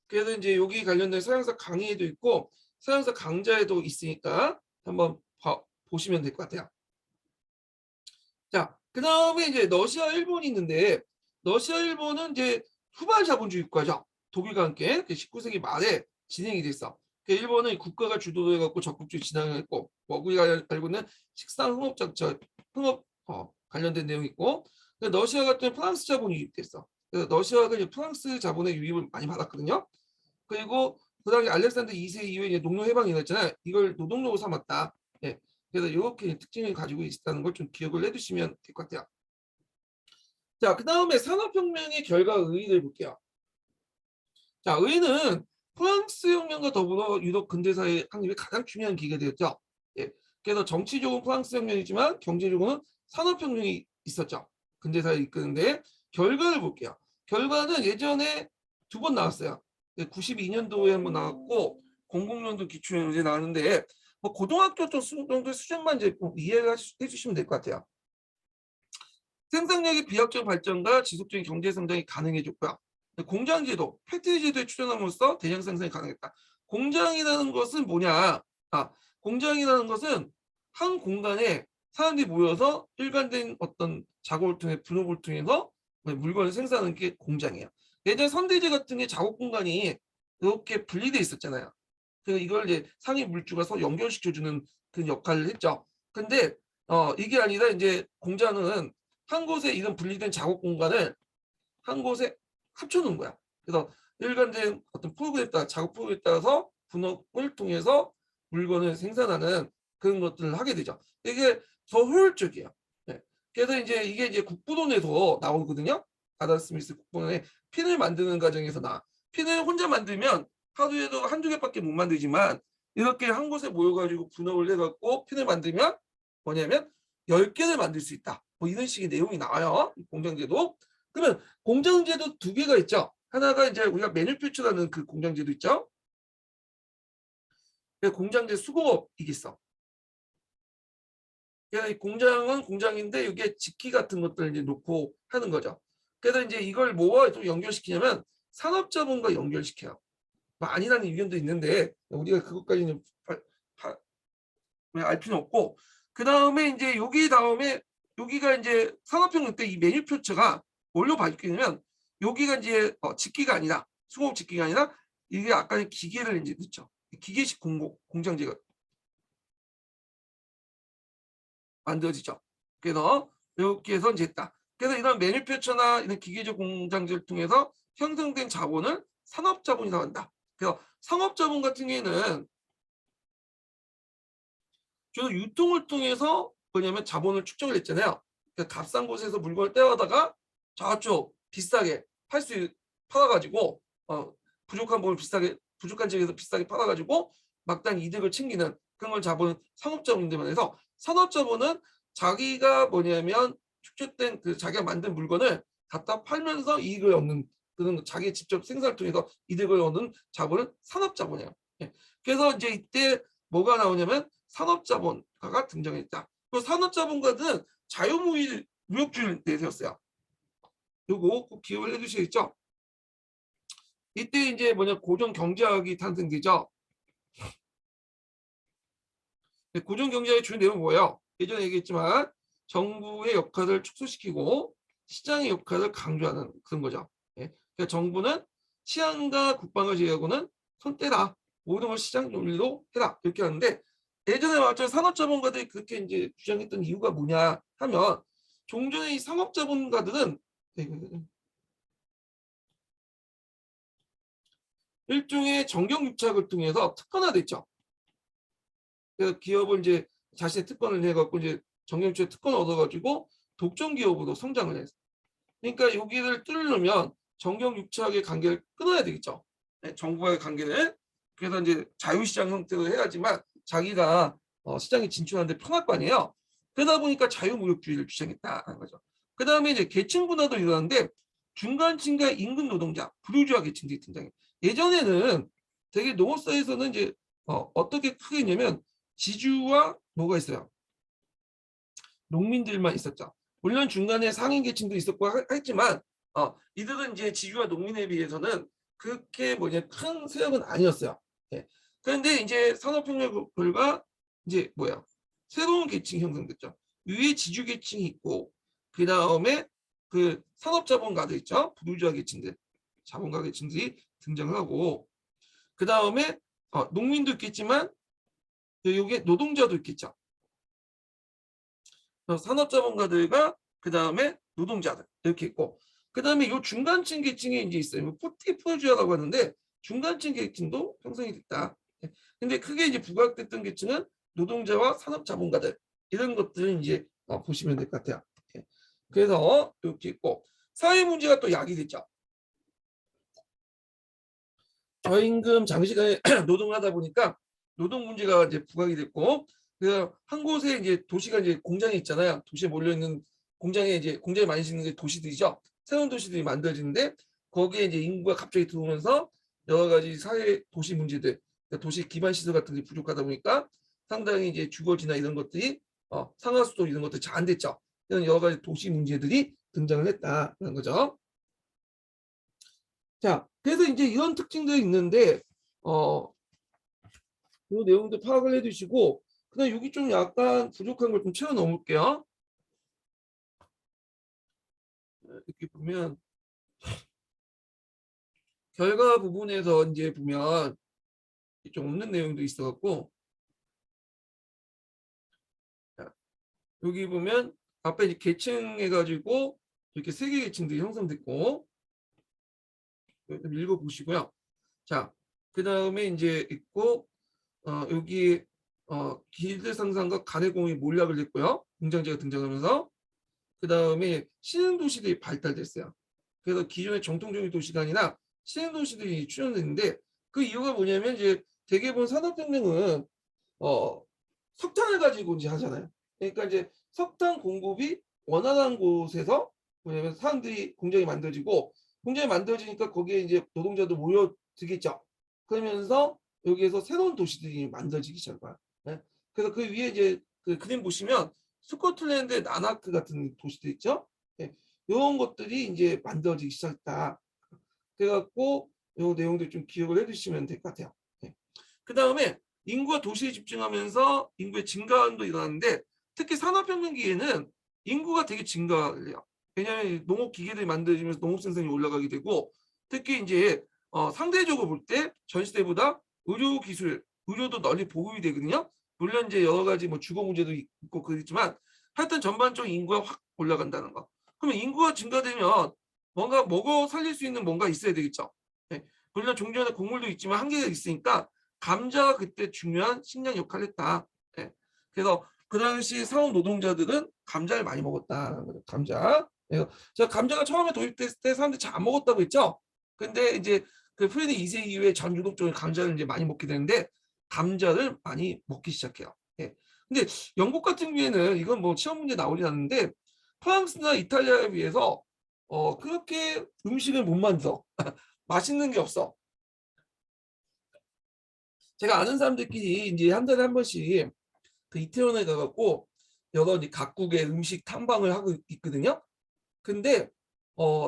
그래서 이제 여기 관련된 서양사 강의에도 있고 서양사 강좌에도 있으니까 한번 보시면 될 것 같아요. 자, 그 다음에 이제 러시아, 일본이 있는데 러시아, 일본은 이제 후발 자본주의 국가죠. 독일과 함께 19세기 말에 진행이 됐어. 일본은 국가가 주도해 갖고 적극적으로 진행했고, 뭐 우리가 알고 있는 식상 흥업 작전, 흥업 관련된 내용이 있고, 러시아 같은 프랑스 자본이 유입됐어. 그래서 러시아가 이제 프랑스 자본의 유입을 많이 받았거든요. 그리고 그다음에 알렉산더 2세 이후에 이제 농노 해방이 일어났잖아요. 이걸 노동력으로 삼았다. 예. 그래서 이렇게 특징을 가지고 있다는 걸 좀 기억을 해두시면 될 것 같아요. 자, 그 다음에 산업혁명의 결과 의의를 볼게요. 자, 의의는 프랑스 혁명과 더불어 유럽 근대사의 확립이 가장 중요한 기회가 되었죠. 예. 그래서 정치적으로 프랑스 혁명이지만 경제적으로는 산업혁명이 있었죠. 근대사를 이끄는데 결과를 볼게요. 결과는 예전에 2번 나왔어요. 92년도에 한번 나왔고 00년도 기초연구제 나왔는데 뭐 고등학교 정도 수준만 이제 이해를 해주시면 될 것 같아요. 생산력의 비약적 발전과 지속적인 경제 성장이 가능해졌고요. 공장제도, 팩토리제도에 출연함으로써 대량 생산이 가능했다. 공장이라는 것은 뭐냐? 공장이라는 것은 한 공간에 사람들이 모여서 일관된 어떤 작업을 통해 분업을 통해서 물건을 생산하는 게 공장이에요. 예전 선대제 같은 게 작업 공간이 이렇게 분리돼 있었잖아요. 그래서 이걸 이제 상위 물주가 서로 연결시켜주는 그 역할을 했죠. 근데 이게 아니라 이제 공장은 한 곳에 이런 분리된 작업 공간을 한 곳에 합쳐놓은 거야. 그래서 일관된 어떤 프로그램에 따라 작업 프로그램에 따라서 분업을 통해서 물건을 생산하는 그런 것들을 하게 되죠. 이게 더 효율적이에요. 네. 그래서 이게 이제 국부론에서 나오거든요. 아담 스미스 국부론에 핀을 만드는 과정에서 핀을 혼자 만들면 하루에도 한두 개밖에 못 만들지만 이렇게 한 곳에 모여가지고 분업을 해갖고 핀을 만들면 뭐냐면 10개를 만들 수 있다. 뭐 이런 식의 내용이 나와요. 공장제도. 그러면 공장제도 2개가 있죠. 하나가 이제 우리가 매뉴팩처라는 그 공장제도 있죠. 공장제 수공업이겠어. 그래서 이 공장은 공장인데 이게 직기 같은 것들을 이제 놓고 하는 거죠. 그래서 이제 이걸 뭐와 좀 연결시키냐면 산업자본과 연결시켜요. 뭐 아니라는 의견도 있는데 우리가 그것까지는 알 필요는 없고 그 다음에 이제 여기 다음에 여기가 이제 산업혁명 때 이 매뉴팩처가 뭘로 바뀌냐면 여기가 이제 직기가 아니라 수공업 직기가 아니라 이게 아까 기계를 이제 넣죠. 기계식 공장제가 만들어지죠. 그래서 이렇게 해서 이제 했다. 그래서 이런 매뉴팩처나 이런 기계적 공장제를 통해서 형성된 자본을 산업자본이라고 한다. 그래서 상업자본 같은 경우에는 주로 유통을 통해서 뭐냐면 자본을 축적을 했잖아요. 그러니까 값싼 곳에서 물건을 떼어다가 저쪽 비싸게 팔아가지고 부족한 부분 부족한 지역에서 비싸게 팔아가지고 막단 이득을 챙기는 그런 걸 자본은 상업자본인데 말해서 산업자본은 자기가 뭐냐면 축적된 그 자기가 만든 물건을 갖다 팔면서 이익을 얻는 그런 자기 직접 생산을 통해서 이득을 얻는 자본은 산업자본이에요. 예. 그래서 이제 이때 뭐가 나오냐면 산업자본가가 등장했다. 그 산업자본가는 무역주의를 내세웠어요. 요거 꼭 기억을 해두시겠죠? 이때 이제 뭐냐 고정 경제학이 탄생되죠. 고정 경제학의 주요 내용은 뭐예요? 예전에 얘기했지만 정부의 역할을 축소시키고 시장의 역할을 강조하는 그런 거죠. 예. 그러니까 정부는 치안과 국방을 제외하고는 손 떼라. 모든 걸 시장 논리로 해라. 이렇게 하는데 예전에 말했던 산업자본가들이 그렇게 이제 주장했던 이유가 뭐냐 하면 종전의 이 상업자본가들은 일종의 정경유착을 통해서 특권화됐죠. 그래서 기업을 이제 자신의 특권을 해갖고 이제 정경유착 특권을 얻어가지고 독점 기업으로 성장을 했어요. 그러니까 여기를 뚫으려면 정경유착의 관계를 끊어야 되겠죠. 네, 정부와의 관계를. 그래서 이제 자유시장 형태로 해야지만 자기가 시장에 진출하는데 편할 거 아니에요. 그러다 보니까 자유무역주의를 주장했다는 거죠. 그 다음에 이제 계층 분화도 일어나는데 중간층과 임금 노동자, 부르주아 계층들이 등장해요. 예전에는 되게 농업사에서는 이제 어떻게 크게 있냐면 지주와 뭐가 있어요? 농민들만 있었죠. 물론 중간에 상인 계층도 있었고 했지만 이들은 이제 지주와 농민에 비해서는 그렇게 뭐냐 큰 세력은 아니었어요. 예. 그런데 이제 산업혁명 결과 이제 뭐야 새로운 계층이 형성됐죠. 위에 지주 계층이 있고 그 다음에 그 산업자본가들 있죠. 부르주아 계층들, 자본가 계층들이 등장하고 그 다음에 농민도 있겠지만 여기에 노동자도 있겠죠. 산업자본가들과 그 다음에 노동자들 이렇게 있고 그 다음에 이 중간층 계층이 이제 있어요. 포티포주아라고 하는데 중간층 계층도 형성이 됐다. 근데 크게 이제 부각됐던 계층은 노동자와 산업자본가들 이런 것들은 이제 보시면 될 것 같아요. 그래서 이렇게 있고 사회 문제가 또 야기됐죠. 저임금 장시간에 노동을 하다 보니까 노동 문제가 이제 부각이 됐고 그래서 한 곳에 이제 도시가 이제 공장이 있잖아요. 도시에 몰려 있는 공장에 이제 공장이 많이 짓는 게 도시들이죠. 새로운 도시들이 만들어지는데 거기에 이제 인구가 갑자기 들어오면서 여러 가지 사회 도시 문제들, 그러니까 도시 기반 시설 같은 게 부족하다 보니까 상당히 이제 주거지나 이런 것들이 상하수도 이런 것들이 잘 안 됐죠. 이런 여러 가지 도시 문제들이 등장을 했다는 거죠. 자, 그래서 이제 이런 특징들이 있는데 이 내용도 파악을 해두시고 그다음 여기 좀 약간 부족한 걸 좀 채워 넣을게요. 이렇게 보면 결과 부분에서 이제 보면 좀 없는 내용도 있어갖고 여기 보면 앞에 이제 계층 해가지고 이렇게 세 개 계층들이 형성됐고 읽어보시고요. 자, 그 다음에 이제 있고 여기 기대 상상과 가내공이 몰락을 했고요. 공장제가 등장하면서 그 다음에 신흥도시들이 발달됐어요. 그래서 기존의 정통적인 도시가 아니라 신흥도시들이 출현했는데 그 이유가 뭐냐면 이제 대개본 산업혁명은 석탄을 가지고 이제 하잖아요. 그러니까 이제 석탄 공급이 원활한 곳에서 뭐냐면 사람들이 공장이 만들어지고 공장이 만들어지니까 거기에 이제 노동자도 모여들겠죠. 그러면서 여기에서 새로운 도시들이 만들어지기 시작해요. 네? 그래서 그 위에 이제 그 그림 보시면 스코틀랜드의 나나크 같은 도시들 있죠. 네. 이런 것들이 이제 만들어지기 시작했다. 그래갖고 이 내용들 좀 기억을 해두시면 될 것 같아요. 네. 그 다음에 인구가 도시에 집중하면서 인구의 증가도 일어나는데 특히 산업혁명기에는 인구가 되게 증가를 해요. 왜냐하면 농업 기계들이 만들어지면서 농업 생산이 올라가게 되고 특히 이제 상대적으로 볼 때 전 시대보다 의료 기술, 의료도 널리 보급이 되거든요. 물론 이제 여러 가지 뭐 주거 문제도 있고 그렇지만 하여튼 전반적인 인구가 확 올라간다는 거. 그러면 인구가 증가되면 뭔가 먹어 살릴 수 있는 뭔가 있어야 되겠죠. 네. 물론 종전에 곡물도 있지만 한계가 있으니까 감자가 그때 중요한 식량 역할을 했다. 네. 그래서 그 당시 사원 노동자들은 감자를 많이 먹었다는 거죠. 감자. 네. 제가 감자가 처음에 도입됐을 때 사람들이 잘 안 먹었다고 했죠. 근데 이제 그 프레드 2세 이후에 전 유럽적인 감자를 이제 많이 먹게 되는데 감자를 많이 먹기 시작해요. 예. 근데 영국 같은 경우에는 이건 뭐 시험 문제 나오진 않는데 프랑스나 이탈리아에 비해서 그렇게 음식을 못 만들어. 맛있는 게 없어. 제가 아는 사람들끼리 이제 한 달에 한 번씩 그 이태원에 가갖고 여러 이제 각국의 음식 탐방을 하고 있거든요. 근데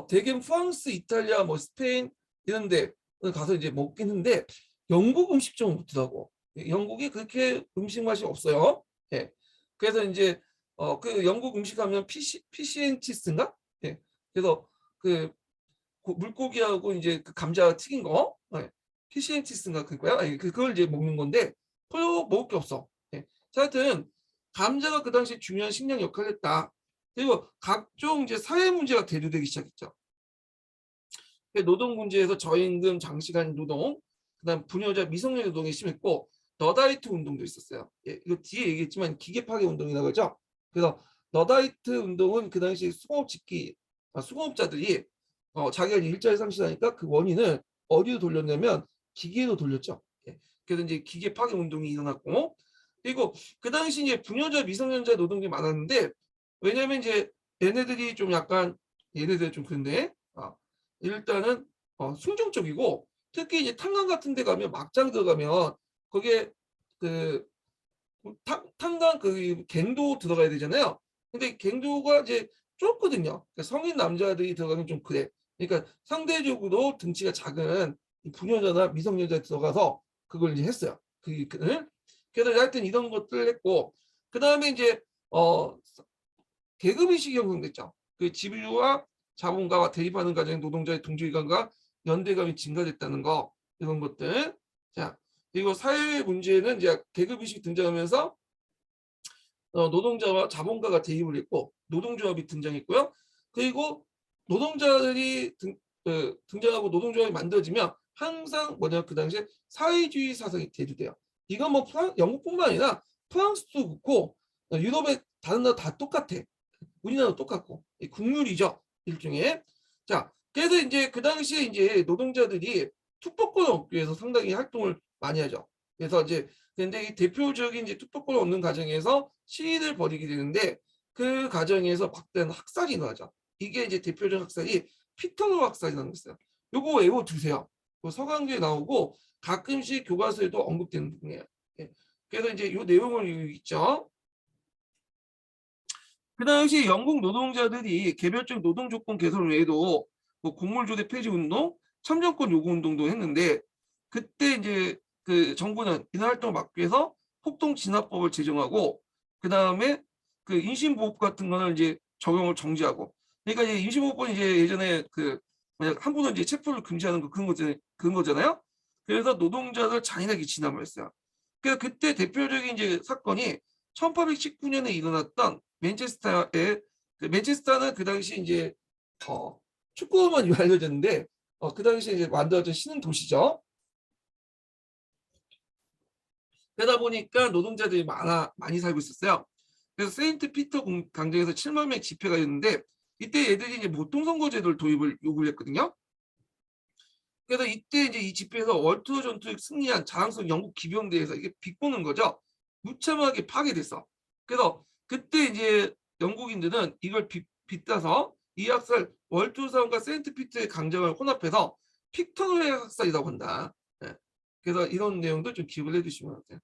대개 프랑스, 이탈리아, 뭐 스페인 이런 데 가서 이제 먹긴 했는데 영국 음식점은 못더라고. 영국이 그렇게 음식 맛이 없어요. 예. 그래서 이제 그 영국 음식 하면 피시앤치스인가? 예. 그래서 그 물고기하고 이제 그 감자 튀긴 거, 예. 피시앤치스인가 그거야? 예. 그걸 이제 먹는 건데 별로 먹을 게 없어. 예. 자, 하여튼 감자가 그 당시 중요한 식량 역할을 했다. 그리고 각종 이제 사회 문제가 대두되기 시작했죠. 노동 문제에서 저임금, 장시간 노동, 그다음 부녀자 미성년 노동이 심했고 너다이트 운동도 있었어요. 예, 이거 뒤에 얘기했지만 기계 파괴 운동이라고 하죠. 그래서 너다이트 운동은 그 당시 수공업자들이 자기가 일자리 상실하니까 그 원인을 어디로 돌렸냐면 기계로 돌렸죠. 예, 그래서 이제 기계 파괴 운동이 일어났고, 그리고 그 당시 이제 부녀자 미성년자 노동이 많았는데, 왜냐면 이제 얘네들이 좀 약간 얘네들 좀 그런데 일단은 순종적이고, 특히 이제 탄광 같은 데 가면 막장 들어가면 거기에 그 탄광 그 갱도 들어가야 되잖아요. 근데 갱도가 이제 좁거든요. 그러니까 성인 남자들이 들어가면 좀 그래. 그러니까 상대적으로 등치가 작은 부녀자나 미성년자 들어가서 그걸 이제 했어요. 그래서 하여튼 이런 것들을 했고, 그 다음에 이제 계급의식이 형성됐죠. 그 지위와 자본가와 대립하는 과정에 노동자의 동지의감과 연대감이 증가됐다는 거, 이런 것들. 자, 그리고 사회 문제는 이제 계급의식이 등장하면서 노동자와 자본가가 대립을 했고 노동조합이 등장했고요. 그리고 노동자들이 등장하고 노동조합이 만들어지면 항상 뭐냐, 그 당시에 사회주의 사상이 대두돼요. 이건 뭐 영국뿐만 아니라 프랑스도 그렇고 유럽의 다른 나라 다 똑같아. 우리나라도 똑같고 국룰이죠, 일종의. 자, 그래서 이제 그 당시에 이제 노동자들이 투표권을 얻기 위해서 상당히 활동을 많이 하죠. 그래서 이제 근데 이 대표적인 이제 투표권을 얻는 과정에서 시위를 벌이게 되는데 그 과정에서 막대한 학살이 일어나죠. 이게 이제 대표적 학살이 피터로 학살이라는 거 있어요. 요거 외워두세요. 서강조에 나오고 가끔씩 교과서에도 언급되는 부분이에요. 예. 그래서 이제 요 내용을 있죠. 그 당시 영국 노동자들이 개별적 노동 조건 개선 외에도 뭐 곡물조대 폐지 운동, 참정권 요구 운동도 했는데, 그때 이제 그 정부는 이런 활동을 막기 위해서 폭동 진압법을 제정하고, 그 다음에 그 인신보호법 같은 거는 이제 적용을 정지하고. 그러니까 이제 인신보호법은 이제 예전에 그 만약 한 분은 이제 체포를 금지하는 거 그런 거잖아요. 그래서 노동자들 잔인하게 진압을 했어요. 그래서 그때 대표적인 이제 사건이 1819년에 일어났던 맨체스터의 맨체스터는 그 당시 이제 축구만 알려졌는데 그 당시에 이제 만들어진 신흥 도시죠. 그러다 보니까 노동자들이 많이 살고 있었어요. 그래서 세인트 피터 강정에서 7만 명 집회가 있는데 이때 얘들이 이제 모통선거제도를 도입을 요구를 했거든요. 그래서 이때 이제 이 집회에서 월트 전투에 승리한 자랑스러운 영국 기병대에서 이게 비꼬는 거죠. 무참하게 파괴됐어. 그래서 그때 이제 영국인들은 이걸 빗따서 이 학살 월트 사원과 세인트 피트의 강정을 혼합해서 픽터의 학살이라고 한다. 네. 그래서 이런 내용도 좀 기억을 해두시면 어때요?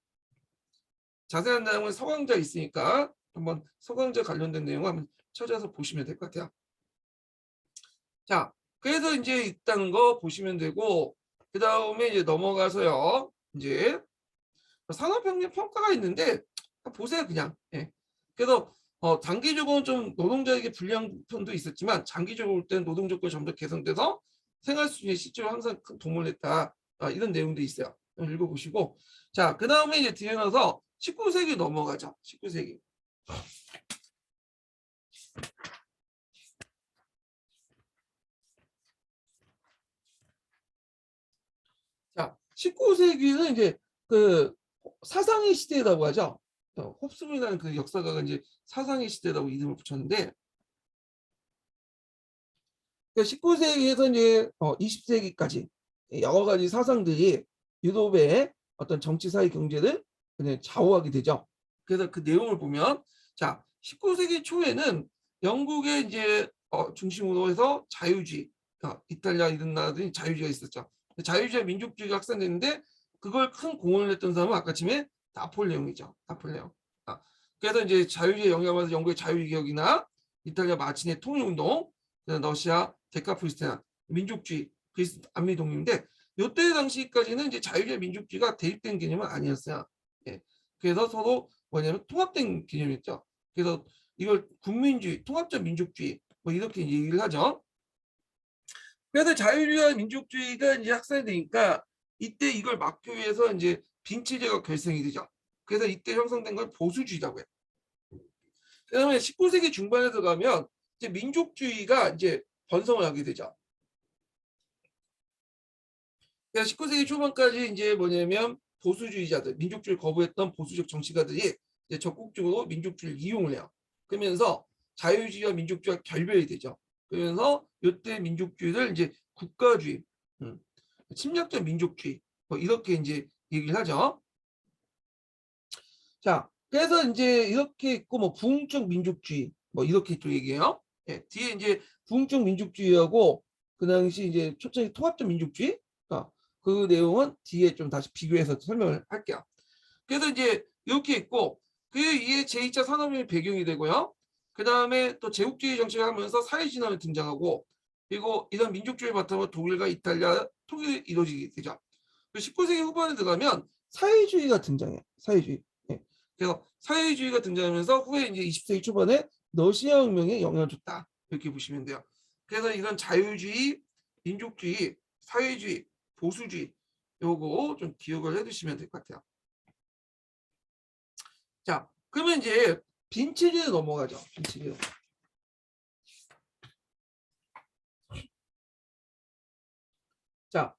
자세한 내용은 서강자 있으니까 한번 서강자 관련된 내용 한번 찾아서 보시면 될 것 같아요. 자, 그래서 이제 있다는 거 보시면 되고, 그 다음에 이제 넘어가서요. 이제 산업혁명 평가가 있는데 보세요, 그냥. 예. 그래서 단기적으로는 좀 노동자에게 불리한 편도 있었지만 장기적으로 볼 때는 노동 조건이 점점 개선돼서 생활 수준의 실제로 항상 큰 도움을 냈다. 이런 내용도 있어요. 읽어보시고. 자, 그 다음에 이제 뒤에 나서 19세기 넘어가죠. 19세기. 자, 19세기는 이제 그 사상의 시대라고 하죠. 홉스이라는 그 역사가가 이제 사상의 시대라고 이름을 붙였는데, 19세기에서 이제 20세기까지 여러 가지 사상들이 유럽의 어떤 정치, 사회, 경제를 그냥 좌우하게 되죠. 그래서 그 내용을 보면, 자, 19세기 초에는 영국의 이제 중심으로 해서 자유주의, 이탈리아 이런 나라들이 자유주의가 있었죠. 자유주의와 민족주의가 확산됐는데 그걸 큰 공헌을 했던 사람은 아까 침에 나폴레옹이죠. 나폴레옹. 그래서 이제 자유주의 영향을 받아서 영국의 자유개혁이나 이탈리아 마치네 통일운동, 러시아 데카프리스탄 민족주의, 그리스 안미동맹인데 이때 당시까지는 이제 자유주의 민족주의가 대립된 개념은 아니었어요. 예. 그래서 서로 뭐냐면 통합된 개념이었죠. 그래서 이걸 국민주의, 통합적 민족주의 뭐 이렇게 얘기를 하죠. 그래서 자유주의와 민족주의가 이제 확산이 되니까 이때 이걸 막기 위해서 이제 빈체제가 결성이 되죠. 그래서 이때 형성된 걸 보수주의라고 해요. 그다음에 19세기 중반에 들어가면 이제 민족주의가 이제 번성을 하게 되죠. 그러니까 19세기 초반까지 이제 뭐냐면 보수주의자들, 민족주의를 거부했던 보수적 정치가들이 이제 적극적으로 민족주의를 이용을 해요. 그러면서 자유주의와 민족주의가 결별이 되죠. 그러면서 이때 민족주의를 이제 국가주의, 침략적 민족주의 뭐 이렇게 이제 얘기를 하죠. 자, 그래서 이제 이렇게 있고 뭐 부흥적 민족주의 뭐 이렇게 또 얘기해요. 예, 뒤에 이제 부흥적 민족주의하고 그 당시 이제 초창기 통합적 민족주의 그 내용은 뒤에 좀 다시 비교해서 설명을 할게요. 그래서 이제 이렇게 있고 그 이에 제2차 산업혁명이 배경이 되고요. 그 다음에 또 제국주의 정책을 하면서 사회진화가 등장하고 그리고 이런 민족주의 바탕으로 독일과 이탈리아 통일이 이루어지게 되죠. 19세기 후반에 들어가면 사회주의가 등장해요. 사회주의. 예. 그래서 사회주의가 등장하면서 후에 이제 20세기 초반에 러시아 혁명에 영향을 줬다. 이렇게 보시면 돼요. 그래서 이런 자유주의, 민족주의, 사회주의, 보수주의 요거 좀 기억을 해두시면 될 것 같아요. 자, 그러면 이제 빈체제로 넘어가죠. 빈체제. 자,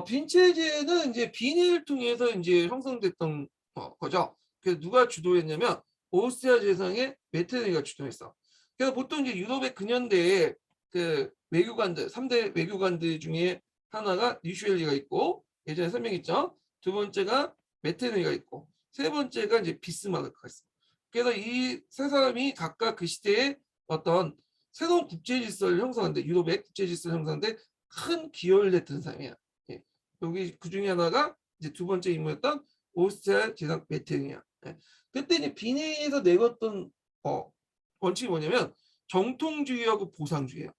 빈체제는 이제 빈을 통해서 이제 형성됐던 거죠. 그래서 누가 주도했냐면 오스트리아 제상의 메테르니가 주도했어. 그래서 보통 이제 유럽의 근현대에 그 외교관들, 3대 외교관들 중에 하나가 리슈엘리가 있고 예전에 설명했죠. 두 번째가 메테르니가 있고 세 번째가 이제 비스마르크가 있어. 그래서 이 세 사람이 각각 그 시대에 어떤 새로운 국제 질서를 형성하는데 유럽의 국제 질서를 형성하는데 큰 기여를 했던 사람이야. 예. 여기 그 중에 하나가 이제 두 번째 인물이었던 오스트리아 제상 메테르니야. 예. 그때 이제 비내에서 내걸던 원칙이 뭐냐면 정통주의하고 보상주의예요.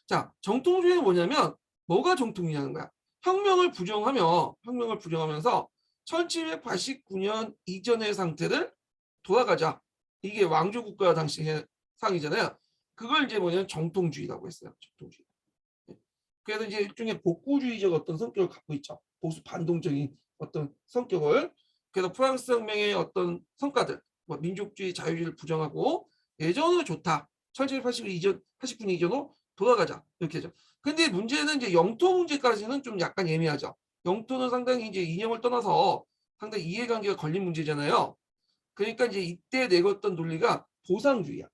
자, 정통주의는 뭐냐면 뭐가 정통이냐는 거야. 혁명을 부정하면서 1789년 이전의 상태를 돌아가자. 이게 왕조 국가 당시의 상이잖아요. 그걸 이제 뭐냐면 정통주의라고 했어요. 정통주의. 그래서 이제 일종의 복구주의적 어떤 성격을 갖고 있죠. 보수 반동적인 어떤 성격을. 그래서 프랑스 혁명의 어떤 성과들, 뭐 민족주의, 자유주의를 부정하고 예전으로 좋다. 1789년 이전, 89년 이전으로 돌아가자. 이렇게 하죠. 근데 문제는 이제 영토 문제까지는 좀 약간 예민하죠. 영토는 상당히 이제 이념을 떠나서 상당히 이해관계가 걸린 문제잖아요. 그러니까 이제 이때 내걸던 논리가 보상주의야.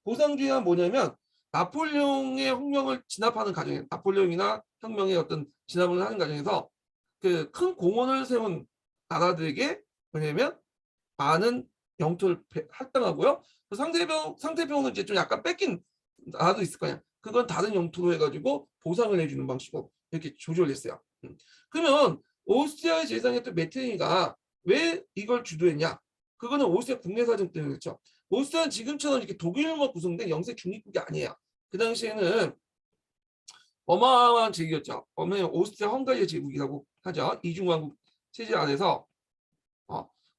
보상주의가 뭐냐면 나폴레옹의 혁명을 진압하는 과정에 나폴레옹이나 혁명의 어떤 진압을 하는 과정에서 그 큰 공헌을 세운 나라들에게 뭐냐면 많은 영토를 할당하고요. 상대방은 이제 좀 약간 뺏긴 나라도 있을 거냐. 그건 다른 영토로 해가지고 보상을 해주는 방식으로 이렇게 조절을 했어요. 그러면 오스트리아의 제상했던 메테르니가 왜 이걸 주도했냐? 그거는 오스트리아 국내 사정 때문에 그렇죠. 오스트리아는 지금처럼 이렇게 독일만 구성된 영세 중립국이 아니에요. 그 당시에는 어마어마한 제국이었죠. 오스트리아 헝가리의 제국이라고 하죠. 이중왕국 체제 안에서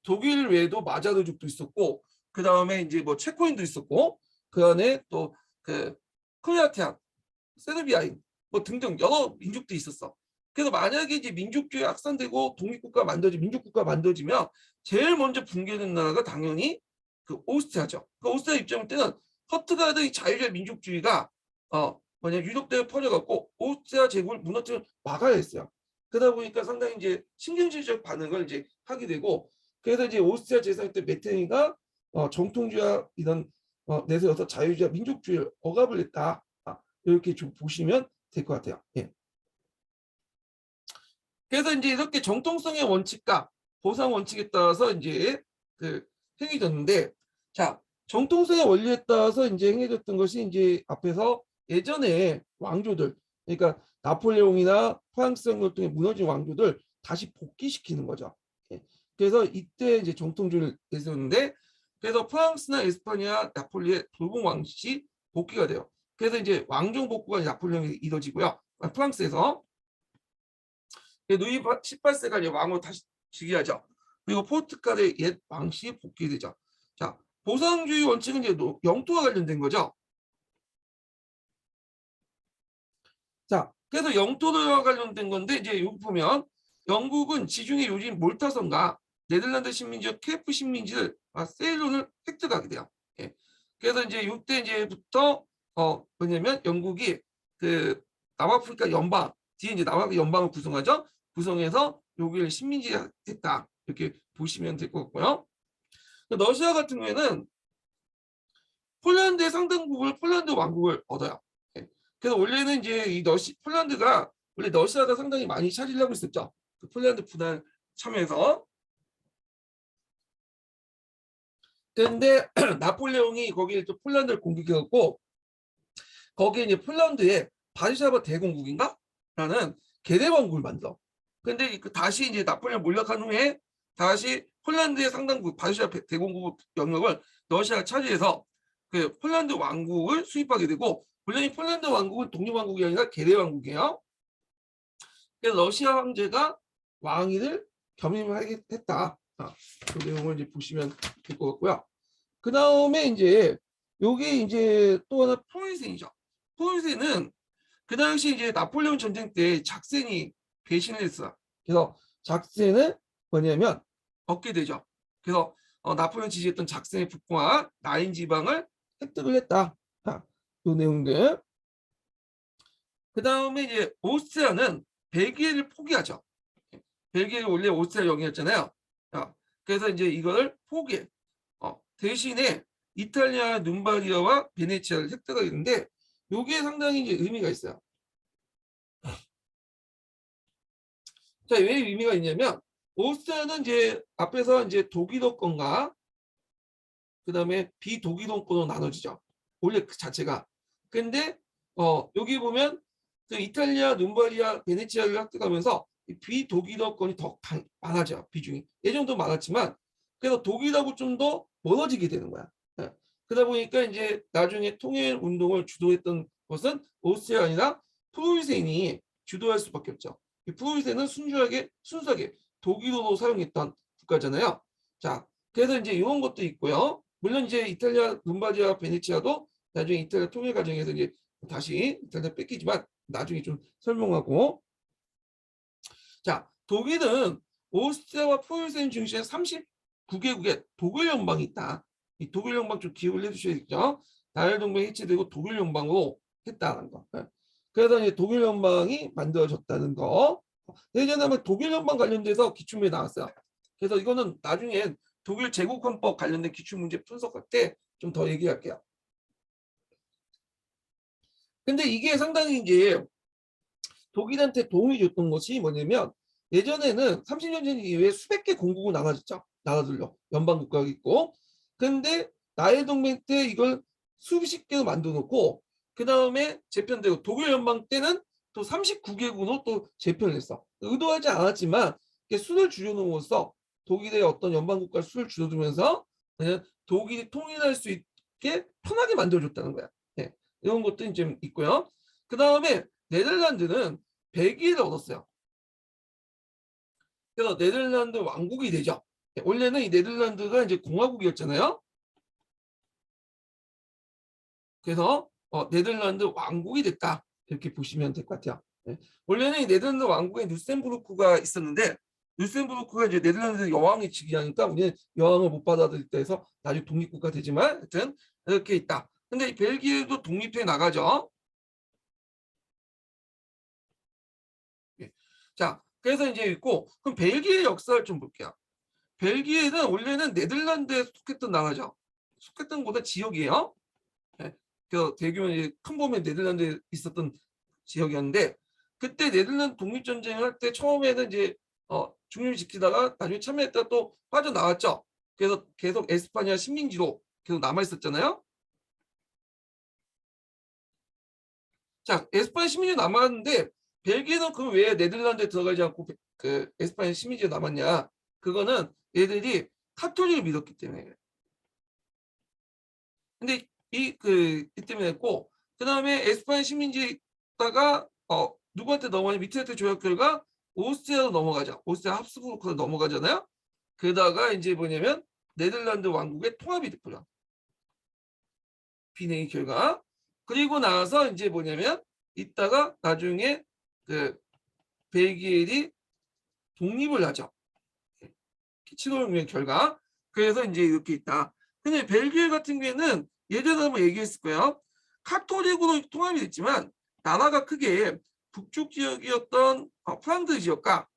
독일 외에도 마자르족도 있었고 그 다음에 이제 뭐 체코인도 있었고 그 안에 또 그 크로아티아, 세르비아인 뭐 등등 여러 민족도 있었어. 그래서 만약에 이제 민족주의 확산되고 독립국가 민족국가 만들어지면 제일 먼저 붕괴된 나라가 당연히 그 오스트리아죠. 그 오스트리아 입장 때는 허트가르의 자유주의 민족주의가 유럽대에 퍼져갖고 오스트리아 제국을 무너뜨려 막아야 했어요. 그러다 보니까 상당히 이제 신경질적 반응을 이제 하게 되고 그래서 이제 오스트리아 제상 때 메테르니가 정통주의와 이런 내세워서 자유주의와 민족주의를 억압을 했다. 이렇게 좀 보시면 될 것 같아요. 예. 그래서 이제 이렇게 정통성의 원칙과 보상 원칙에 따라서 이제 그 행해졌는데 자 정통성의 원리에 따라서 이제 행해졌던 것이 이제 앞에서 예전에 왕조들, 그러니까 나폴레옹이나 프랑스 등을 무너진 왕조들 다시 복귀시키는 거죠. 예. 그래서 이때 이제 정통주의를 내세우는데, 그래서 프랑스나 에스파냐, 나폴리의 돌봄 왕室복귀가 돼요. 그래서 이제 왕정 복구가 나폴레옹이 이뤄지고요. 프랑스에서 루이 18세가 이제 왕으로 다시 즉위하죠. 그리고 포르투갈의 옛 왕室복귀되죠. 자, 보상주의 원칙은 이제 영토와 관련된 거죠. 자, 그래서 영토와 관련된 건데, 이제 여기 보면 영국은 지중해 요즘 몰타선과 네덜란드 식민지와 케이프 식민지를 세일론을 획득하게 돼요. 예. 그래서 이제 이때 이제부터 뭐냐면 영국이 그 남아프리카 연방 뒤에 이제 남아프리카 연방을 구성하죠. 구성해서 여기를 식민지했다 이렇게 보시면 될 것 같고요. 러시아 같은 경우에는 폴란드의 상당 부분을 폴란드 왕국을 얻어요. 예. 그래서 원래는 이제 이 폴란드가 원래 러시아가 상당히 많이 차지하고 있었죠. 그 폴란드 분할 참여해서. 그런데 나폴레옹이 거기에 또 폴란드를 공격해갖고 거기에 이제 폴란드에 바르샤바 대공국인가? 라는 계대왕국을 만들어. 근데 다시 이제 나폴레옹 몰락한 후에 다시 폴란드의 상당 부분 바르샤바 대공국 영역을 러시아가 차지해서 그 폴란드 왕국을 수입하게 되고, 물론 이 폴란드 왕국은 독립왕국이 아니라 계대왕국이에요. 그래서 러시아 황제가 왕위를 겸임했다. 그 내용을 이제 보시면 될 것 같고요. 그 다음에 이제 여기 이제 또 하나 프로이센이죠. 프로이센은 그 당시 이제 나폴레옹 전쟁 때 작센이 배신을 했어. 그래서 작센은 뭐냐면 얻게 되죠. 그래서 나폴레옹 지지했던 작센의 북부와 라인 지방을 획득을 했다. 이 내용들. 그 다음에 이제 오스트리아는 벨기에를 포기하죠. 벨기에가 원래 오스트리아 영이었잖아요. 그래서 이제 이거를 포기해. 대신에 이탈리아 눈바리아와 베네치아를 획득하게 되는데, 이게 상당히 이제 의미가 있어요. 자, 왜 의미가 있냐면 오스트리아는 이제 앞에서 이제 독일어권과 그다음에 비독일어권으로 나눠지죠. 원래 그 자체가. 근데 여기 보면 그 이탈리아, 눈바리아, 베네치아를 획득하면서 비독일어권이 더 많아져. 비중이 예전도 많았지만 그래서 독일하고 좀 더 멀어지게 되는 거야. 예. 그러다 보니까 이제 나중에 통일 운동을 주도했던 것은 오스트리아가 아니라 프로이센이 주도할 수밖에 없죠. 이 프로이센은 순수하게 독일어로 사용했던 국가잖아요. 자, 그래서 이제 이런 것도 있고요. 물론 이제 이탈리아 롬바디아 베네치아도 나중에 이탈리아 통일 과정에서 이제 다시 이탈리아 뺏기지만 나중에 좀 설명하고. 자, 독일은 오스트리아와 포일센 중심의 39개국의 독일 연방이 있다. 이 독일 연방 좀 기억을 해주셔야겠죠. 나일 동맹이 해체되고 독일 연방으로 했다는 거. 그래서 이제 독일 연방이 만들어졌다는 거. 예전에 한번 독일 연방 관련돼서 기출문제 나왔어요. 그래서 이거는 나중에 독일 제국헌법 관련된 기출문제 분석할 때 좀 더 얘기할게요. 근데 이게 상당히 이제 독일한테 도움이 줬던 것이 뭐냐면 예전에는 30년 전 이후에 수백 개 공국을 나눠졌죠. 나라들로 연방 국가가 있고. 근데 나일 동맹 때 이걸 수십 개로 만들어 놓고 그 다음에 재편되고 독일 연방 때는 또 39개국으로 또 재편을 했어. 의도하지 않았지만 수를 줄여놓음으로써 독일의 어떤 연방 국가의 수를 줄여두면서 그냥 독일이 통일할 수 있게 편하게 만들어줬다는 거야. 네. 이런 것도 좀 있고요. 그 다음에 네덜란드는 벨기에를 얻었어요. 그래서 네덜란드 왕국이 되죠. 원래는 이 네덜란드가 이제 공화국이었잖아요. 그래서 네덜란드 왕국이 됐다. 이렇게 보시면 될 것 같아요. 네. 원래는 이 네덜란드 왕국에 루셈부르크가 있었는데 루셈부르크가 이제 네덜란드 여왕이 즉위하니까 우리는 여왕을 못 받아들일 때 해서 나중에 독립국가 되지만 하여튼 이렇게 있다. 근데 이 벨기에도 독립해 나가죠. 예. 자, 그래서 이제 있고 그럼 벨기에 역사를 좀 볼게요. 벨기에는 원래는 네덜란드에 속했던 나라죠. 속했던 곳의 지역이에요. 네. 그 대규모 큰 범위의 네덜란드에 있었던 지역이었는데 그때 네덜란드 독립전쟁을 할 때 처음에는 이제 중립을 지키다가 나중에 참여했다가 또 빠져나왔죠. 그래서 계속 에스파냐 식민지로 계속 남아 있었잖아요. 자, 에스파냐 식민지 남았는데 벨기에는 그 외에 네덜란드에 들어가지 않고 그 에스파냐 식민지가 남았냐? 그거는 얘들이 카톨릭을 믿었기 때문에. 근데 이 때문에 했고, 그 다음에 에스파냐 식민지다가 누구한테 넘어가냐? 미트레트 조약 결과 오스트리아로 넘어가자. 오스트리아 합스부르크로 넘어가잖아요. 그러다가 이제 뭐냐면 네덜란드 왕국의 통합이 됐고요. 비냉의 결과. 그리고 나서 이제 뭐냐면 이따가 나중에 그 벨기에이 독립을 하죠. 7월혁명 결과. 그래서 이제 이렇게 있다. 근데 벨기에 같은 경우에는 예전에 한번 얘기했을 거예요. 카톨릭으로 통합이 됐지만 나라가 크게 북쪽 지역이었던 프랑드 지역과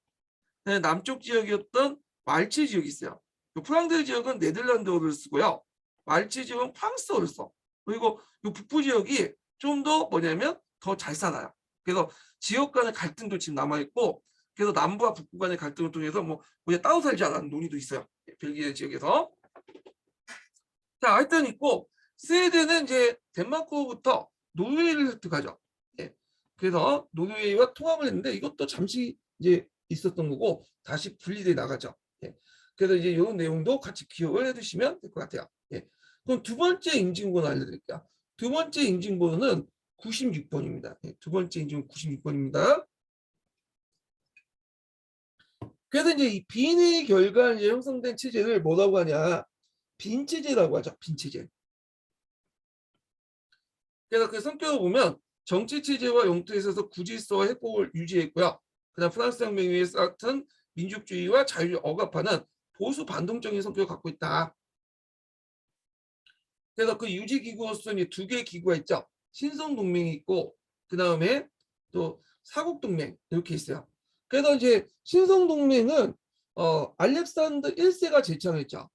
남쪽 지역이었던 말치 지역이 있어요. 프랑드 지역은 네덜란드어를 쓰고요. 말치 지역은 프랑스어를 써. 그리고 이 북부 지역이 좀 더 뭐냐면 더 잘 살아요. 그래서 지역 간의 갈등도 지금 남아있고, 그래서 남부와 북부 간의 갈등을 통해서 뭐 우리가 따로 살지 않는 논의도 있어요. 벨기에 지역에서. 자, 하여튼 있고, 스웨덴은 이제 덴마크로부터 노르웨이를 획득하죠. 예. 그래서 노르웨이와 통합을 했는데 이것도 잠시 이제 있었던 거고 다시 분리돼 나가죠. 예. 그래서 이제 이런 내용도 같이 기억을 해두시면 될 것 같아요. 예. 그럼 두 번째 인증번호 알려드릴게요. 두 번째 인증번호는 96번입니다. 예. 두 번째 인증 96번입니다. 그래서 이제 이 빈의 결과 이제 형성된 체제를 뭐라고 하냐? 빈 체제라고 하죠. 빈 체제. 그래서 그 성격을 보면 정치 체제와 영토에 있어서 구질서와 회복을 유지했고요. 그다음 프랑스 혁명 이후에 쌓은 민족주의와 자유를 억압하는 보수 반동적인 성격을 갖고 있다. 그래서 그 유지 기구로서 이제 두 개의 기구가 있죠. 신성 동맹이 있고 그 다음에 또 사국 동맹 이렇게 있어요. 그래서 이제 신성 동맹은 알렉산더 1세가 제창했죠.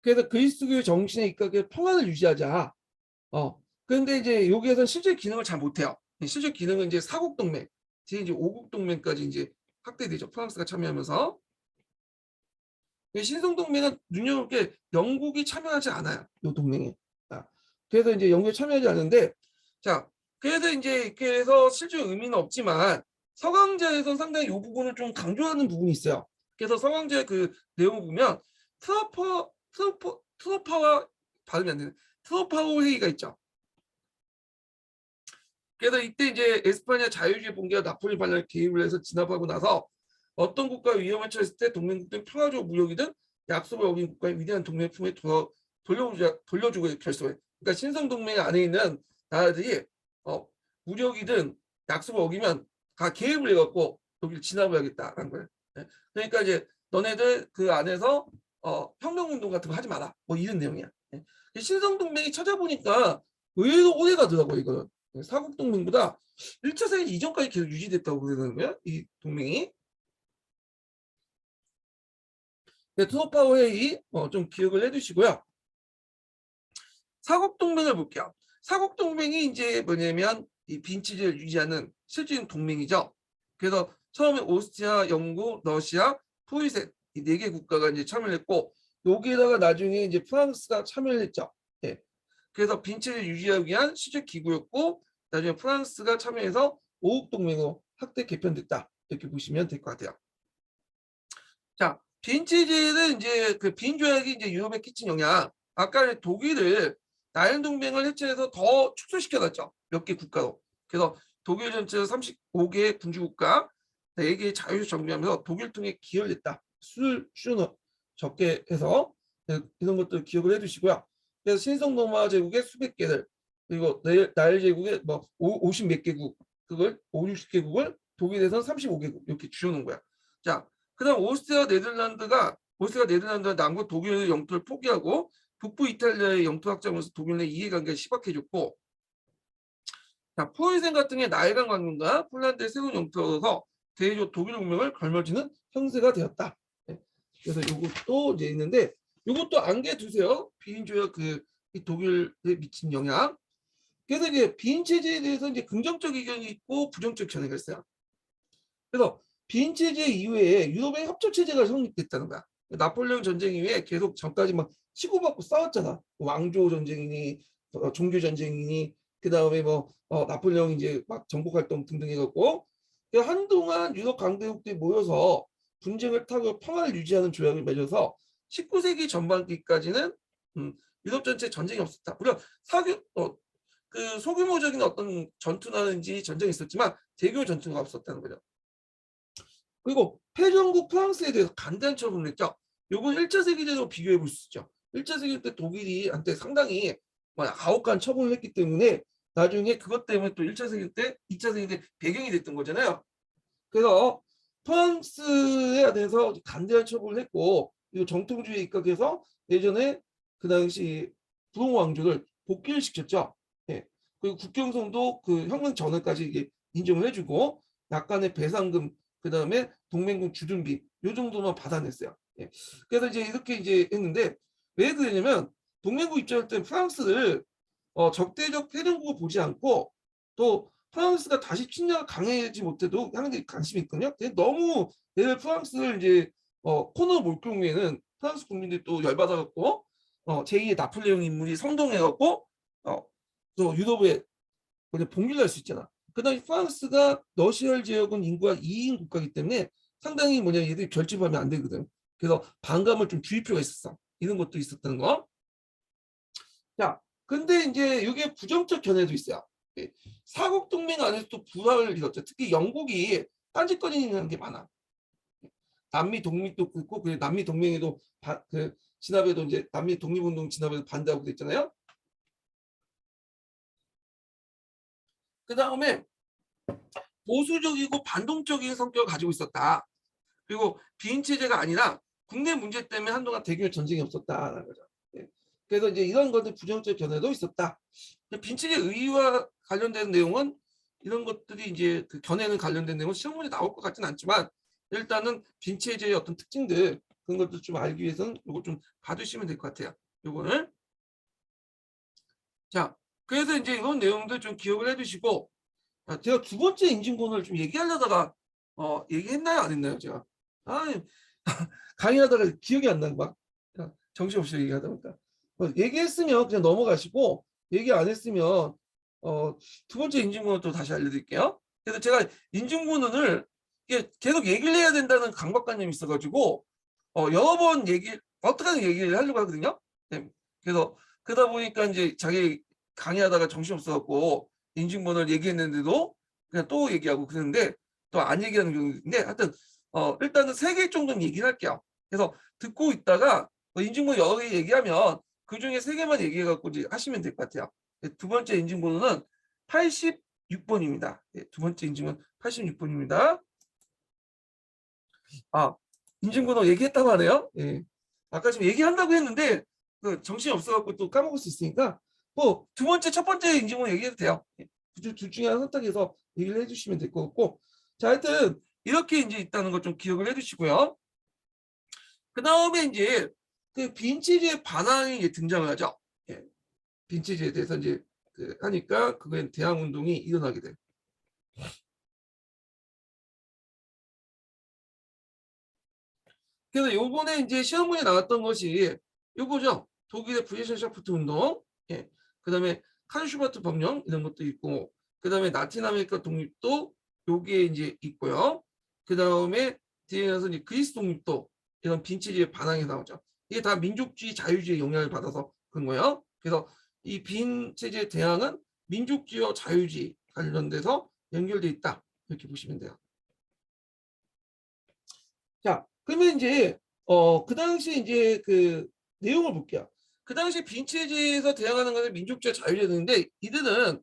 그래서 그리스도교 정신에 입각해 평화를 유지하자. 그런데 이제 여기에서 실제 기능을 잘 못해요. 실제 기능은 이제 사국 동맹, 이제 5국 동맹까지 이제 확대되죠. 프랑스가 참여하면서. 신성 동맹은 눈여볼 게 영국이 참여하지 않아요. 이 동맹에. 그래서 이제 영국이 참여하지 않는데, 자, 그래서 이제 이렇게 해서 실제 의미는 없지만 서강제에서 상당히 이 부분을 좀 강조하는 부분이 있어요. 그래서 서강제 그 내용을 보면 트로파와 발음이 안 되는 트로파오 회의가 있죠. 그래서 이때 이제 에스파냐 자유주의 봉기가 나폴리 반란에 개입을 해서 진압하고 나서 어떤 국가가 위험에 처했을 때 동맹국들은 평화적 무역이든 약속을 어긴 국가의 위대한 동맹 품에 돌려주고 결성해. 그러니까 신성동맹 안에 있는 나라들이 무력이든 약속을 어기면 다 개입을 해갖고 여기를 진압을 하겠다라는 거예요. 그러니까 이제 너네들 그 안에서 혁명운동 같은 거 하지 마라. 뭐 이런 내용이야. 신성동맹이 찾아보니까 의외로 오래 가더라고 이거는. 사국동맹보다 1차 세계 이전까지 계속 유지됐다고 그러는 거야. 이 동맹이. 트로파오 회의 좀 기억을 해두시고요. 사국동맹을 볼게요. 사국동맹이 이제 뭐냐면 이 빈치를 유지하는 실질적인 동맹이죠. 그래서 처음에 오스트리아, 영국, 러시아, 프로이센 이 4개 국가가 이제 참여를 했고 여기에다가 나중에 이제 프랑스가 참여를 했죠. 예. 그래서 빈치를 유지하기 위한 시적 기구였고 나중에 프랑스가 참여해서 5국 동맹으로 확대 개편됐다. 이렇게 보시면 될 것 같아요. 자, 빈 체제는 이제 그 빈 조약이 이제 유럽에 끼친 영향. 아까 독일을 나일 동맹을 해체해서 더 축소시켜놨죠. 몇 개 국가로. 그래서 독일 전체로 35개 군주 국가, 4개의 자유를 정비하면서 독일 통해 기여를 했다. 수준을 적게 해서 이런 것들 기억을 해두시고요. 그래서 신성로마 제국의 수백 개를 그리고 나일 제국의 뭐 50 몇 개국 그걸 5, 60개국을 독일에서는 35개국 이렇게 줄여놓은 거야. 자, 그다음 오스트리아 네덜란드가 남부 독일의 영토를 포기하고 북부 이탈리아의 영토 확장으로서 독일 내 이해관계를 희박해졌고, 자, 포이센 같은 게 나일강 관문과 폴란드의 새로운 영토로서 대외적 독일 운명을 걸머지는 형세가 되었다. 네. 그래서 이것도 이제 있는데 이것도 안개 두세요. 비인조약 이 독일에 미친 영향. 그래서 이제 비인 체제에 대해서 이제 긍정적 의견이 있고 부정적 견해가 있어요. 그래서 빈 체제 이후에 유럽의 협조 체제가 성립됐다는 거야. 나폴레옹 전쟁 이후에 계속 전까지 막 치고받고 싸웠잖아. 왕조 전쟁이니 종교 전쟁이니 그 다음에 뭐 나폴레옹 이제 막 정복 활동 등등 해갖고 한동안 유럽 강대국들이 모여서 분쟁을 타고 평화를 유지하는 조약을 맺어서 19세기 전반기까지는 유럽 전체 전쟁이 없었다. 물론 그 소규모적인 어떤 전투라든지 전쟁이 있었지만 대규모 전투가 없었다는 거죠. 그리고 패전국 프랑스에 대해서 간대한 처분을 했죠. 요건 1차 세계대전으로 비교해 볼 수 있죠. 1차 세계대 때 독일이 한때 상당히 가혹한 처분을 했기 때문에 나중에 그것 때문에 또 1차 세계 때 2차 세계 때 배경이 됐던 거잖아요. 그래서 프랑스에 대해서 간대한 처분을 했고 그리고 정통주의에 입각해서 예전에 그 당시 부동 왕조를 복귀를 시켰죠. 예. 그리고 국경선도 그 혁명 전에까지 이게 인정을 해주고 약간의 배상금 그 다음에 동맹군 주둔비 요 정도만 받아냈어요. 예. 그래서 이제 이렇게 이제 했는데 왜 그러냐면 동맹국 입장할 때 프랑스를 적대적 패전국을 보지 않고 또 프랑스가 다시 침략을 강해지 못해도 상당히 관심이 있거든요. 근데 너무 얘를 프랑스를 이제 코너 몰 경우에는 프랑스 국민들이 또 열받아갖고 제2의 나폴레옹 인물이 선동해갖고 또 유럽에 봉기를 할 수 있잖아. 그다음에 프랑스가 러시아 지역은 인구가 2인 국가이기 때문에 상당히 얘들이 결집하면 안 되거든. 그래서 반감을 좀 주입 필요가 있었어. 이런 것도 있었다는 거. 자, 근데 이제 이게 부정적 견해도 있어요. 사국 동맹 안에서 또 불화를 일었죠. 특히 영국이 딴짓거리는 게 많아. 남미 독립도 그렇고 그 남미 동맹에도 그 진압에도 이제 남미 독립운동 진압에도 반대하고 그랬잖아요. 그 다음에 보수적이고 반동적인 성격을 가지고 있었다. 그리고 비인 체제가 아니라 국내 문제 때문에 한동안 대규모 전쟁이 없었다는 거죠. 그래서 이제 이런 것들 부정적 견해도 있었다. 빈 체제 의의와 관련된 내용은 이런 것들이 이제 그 견해는 관련된 내용은 시험 문제 나올 것 같지는 않지만 일단은 빈 체제의 어떤 특징들 그런 것들 좀 알기 위해서는 이거 좀 봐두시면 될 것 같아요. 요거는 자 그래서 이제 이런 내용들 좀 기억을 해두시고 제가 두 번째 인증번호를 좀 얘기하려다가 얘기했나요 안 했나요 제가 강의하다가 기억이 안 나고 막 정신없이 얘기하다 보니까 얘기했으면 그냥 넘어가시고 얘기 안 했으면 두 번째 인증번호 또 다시 알려드릴게요. 그래서 제가 인증번호를 계속 얘기를 해야 된다는 강박관념이 있어가지고 여러 번 어떻게든 얘기를 하려고 하거든요. 네. 그래서 그러다 보니까 이제 자기 강의하다가 정신없어갖고 인증번호를 얘기했는데도 그냥 또 얘기하고 그러는데 또 안 얘기하는 경우인데 하여튼 일단은 3개 정도는 얘기를 할게요. 그래서 듣고 있다가 인증번호 여러 개 얘기하면 그중에 3개만 얘기해갖고 이제 하시면 될 것 같아요. 두 번째 인증번호는 86번입니다. 두 번째 인증번호 86번입니다. 인증번호 얘기했다고 하네요. 예. 아까 지금 얘기한다고 했는데 정신이 없어갖고 또 까먹을 수 있으니까 뭐 두 번째, 첫 번째 인증번호 얘기해도 돼요. 둘 중에 하나 선택해서 얘기를 해주시면 될 것 같고 자 하여튼 이렇게 이제 있다는 걸 좀 기억을 해주시고요. 그 다음에 이제 그 빈치즈의 반항이 등장을 하죠. 예. 빈치즈에 대해서 이제 하니까 그거에 대항 운동이 일어나게 돼요. 그래서 요번에 이제 시험문에 나왔던 것이 요거죠. 독일의 브리센샤프트 운동, 예. 그 다음에 칸슈바트 법령 이런 것도 있고, 그 다음에 라틴 아메리카 독립도 여기에 이제 있고요. 그 다음에 뒤에 가서 이제 그리스 독립도 이런 빈치즈의 반항이 나오죠. 이게 다 민족주의, 자유주의 영향을 받아서 그런 거예요. 그래서 이 빈체제의 대항은 민족주의와 자유주의 관련돼서 연결돼 있다. 이렇게 보시면 돼요. 자, 그러면 이제 그 당시 이제 그 내용을 볼게요. 그 당시 빈체제에서 대항하는 것은 민족주의 자유주의였는데 이들은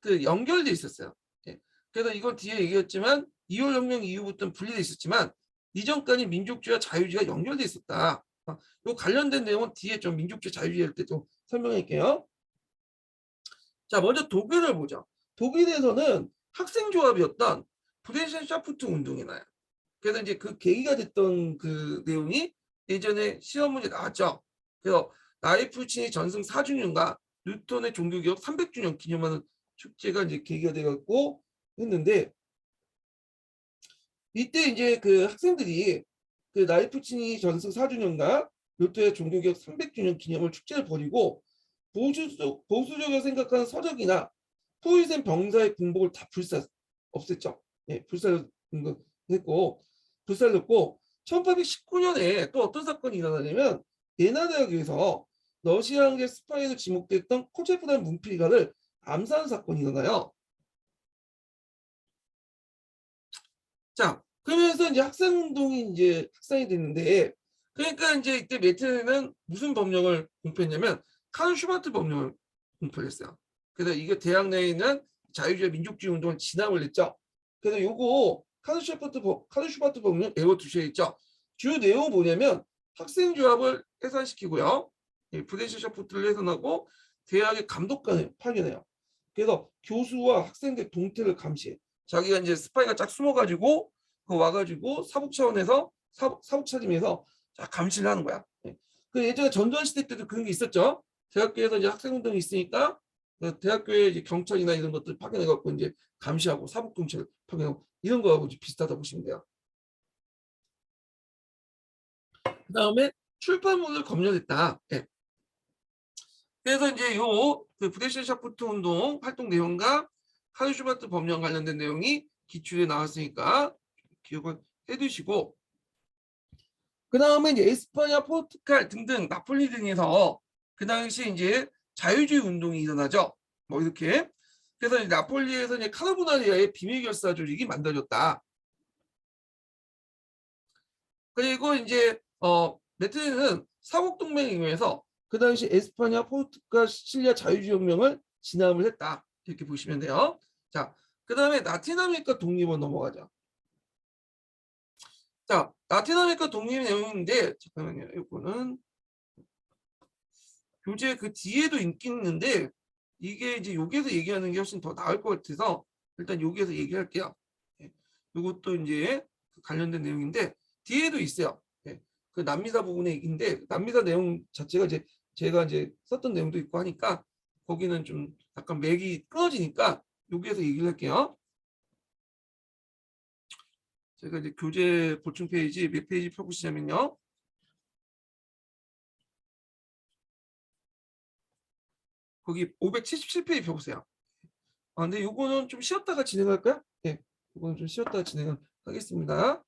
그 연결돼 있었어요. 예. 그래서 이건 뒤에 얘기했지만 2월 혁명 이후부터는 분리돼 있었지만 이전까지 민족주의와 자유주의가 연결돼 있었다. 요 관련된 내용은 뒤에 좀 민족주의 자유주의 할 때 좀 설명할게요. 자, 먼저 독일을 보죠. 독일에서는 학생조합이었던 브레젠샤프트 운동이 나요. 그래서 이제 그 계기가 됐던 그 내용이 예전에 시험 문제 나왔죠. 그래서 나이프친이 전승 4주년과 뉴턴의 종교개혁 300주년 기념하는 축제가 이제 계기가 돼갖고 했는데 이때 이제 그 학생들이 그 나이프친이 전승 4주년과 요토의 종교개혁 300주년 기념을 축제를 벌이고 보수적으로 생각하는 서적이나 포위된 병사의 군복을 다 없앴죠. 예, 불살했고 불살렸고 1819년에 또 어떤 사건이 일어나냐면 예나 대학에서 러시아계 스파이로 지목됐던 코체프단 문필가를 암살한 사건이 일어나요. 자, 그러면서 이제 학생운동이 이제 확산이 됐는데, 그러니까 이제 이때 메트는 무슨 법령을 공표했냐면 카르 슈바트 법령을 공표했어요. 그래서 이게 대학 내에 있는 자유주의 민족주의 운동을 진압을 했죠. 그래서 요거 카르 슈바트 법령 외워두셔야겠죠. 주 내용은 뭐냐면 학생조합을 해산시키고요, 부대시샤프트를 해산하고 대학의 감독관을 파견해요. 그래서 교수와 학생들 동태를 감시해. 자기가 이제 스파이가 쫙 숨어가지고 그 와가지고 사복 차원에서 사복 차림에서 감시를 하는 거야. 그 예전에 전두환 시대 때도 그런 게 있었죠. 대학교에서 이제 학생운동이 있으니까 그 대학교에 이제 경찰이나 이런 것들 파견해갖고 이제 감시하고 사복 경찰 파견하고 이런 거하고 비슷하다 보시면 돼요. 그 다음에 출판물을 검열했다. 예. 그래서 이제 요그 부대시샤프트 운동 활동 내용과 카르 슈바트 법령 관련된 내용이 기출에 나왔으니까 기억을 해두시고, 그 다음에 이제 에스파냐, 포르투갈 등등 나폴리 등에서 그 당시 이제 자유주의 운동이 일어나죠. 뭐 이렇게. 그래서 이제 나폴리에서 이제 카르보나리아의 비밀결사 조직이 만들어졌다. 그리고 이제 메트리는 사국동맹에 의해서 그 당시 에스파냐, 포르투갈, 시칠리아 자유주의 혁명을 진압을 했다. 이렇게 보시면 돼요. 자, 그 다음에 라틴 아메리카 독립으로 넘어가죠. 자, 라틴 아메리카 독립 내용인데, 잠깐만요. 이거는 교재 그 뒤에도 있는데 이게 이제 여기에서 얘기하는 게 훨씬 더 나을 것 같아서 일단 여기에서 얘기할게요. 예, 이것도 이제 관련된 내용인데 뒤에도 있어요. 예, 그 남미사 부분의 얘기인데 남미사 내용 자체가 이제 제가 이제 썼던 내용도 있고 하니까 거기는 좀 약간 맥이 끊어지니까 여기에서 얘기를 할게요. 제가 이제 교재 보충 페이지 몇 페이지 펴보시냐면요. 거기 577페이지 펴보세요. 아, 근데 요거는 좀 쉬었다가 진행할까요? 예, 요거는 좀 쉬었다가 진행을 하겠습니다.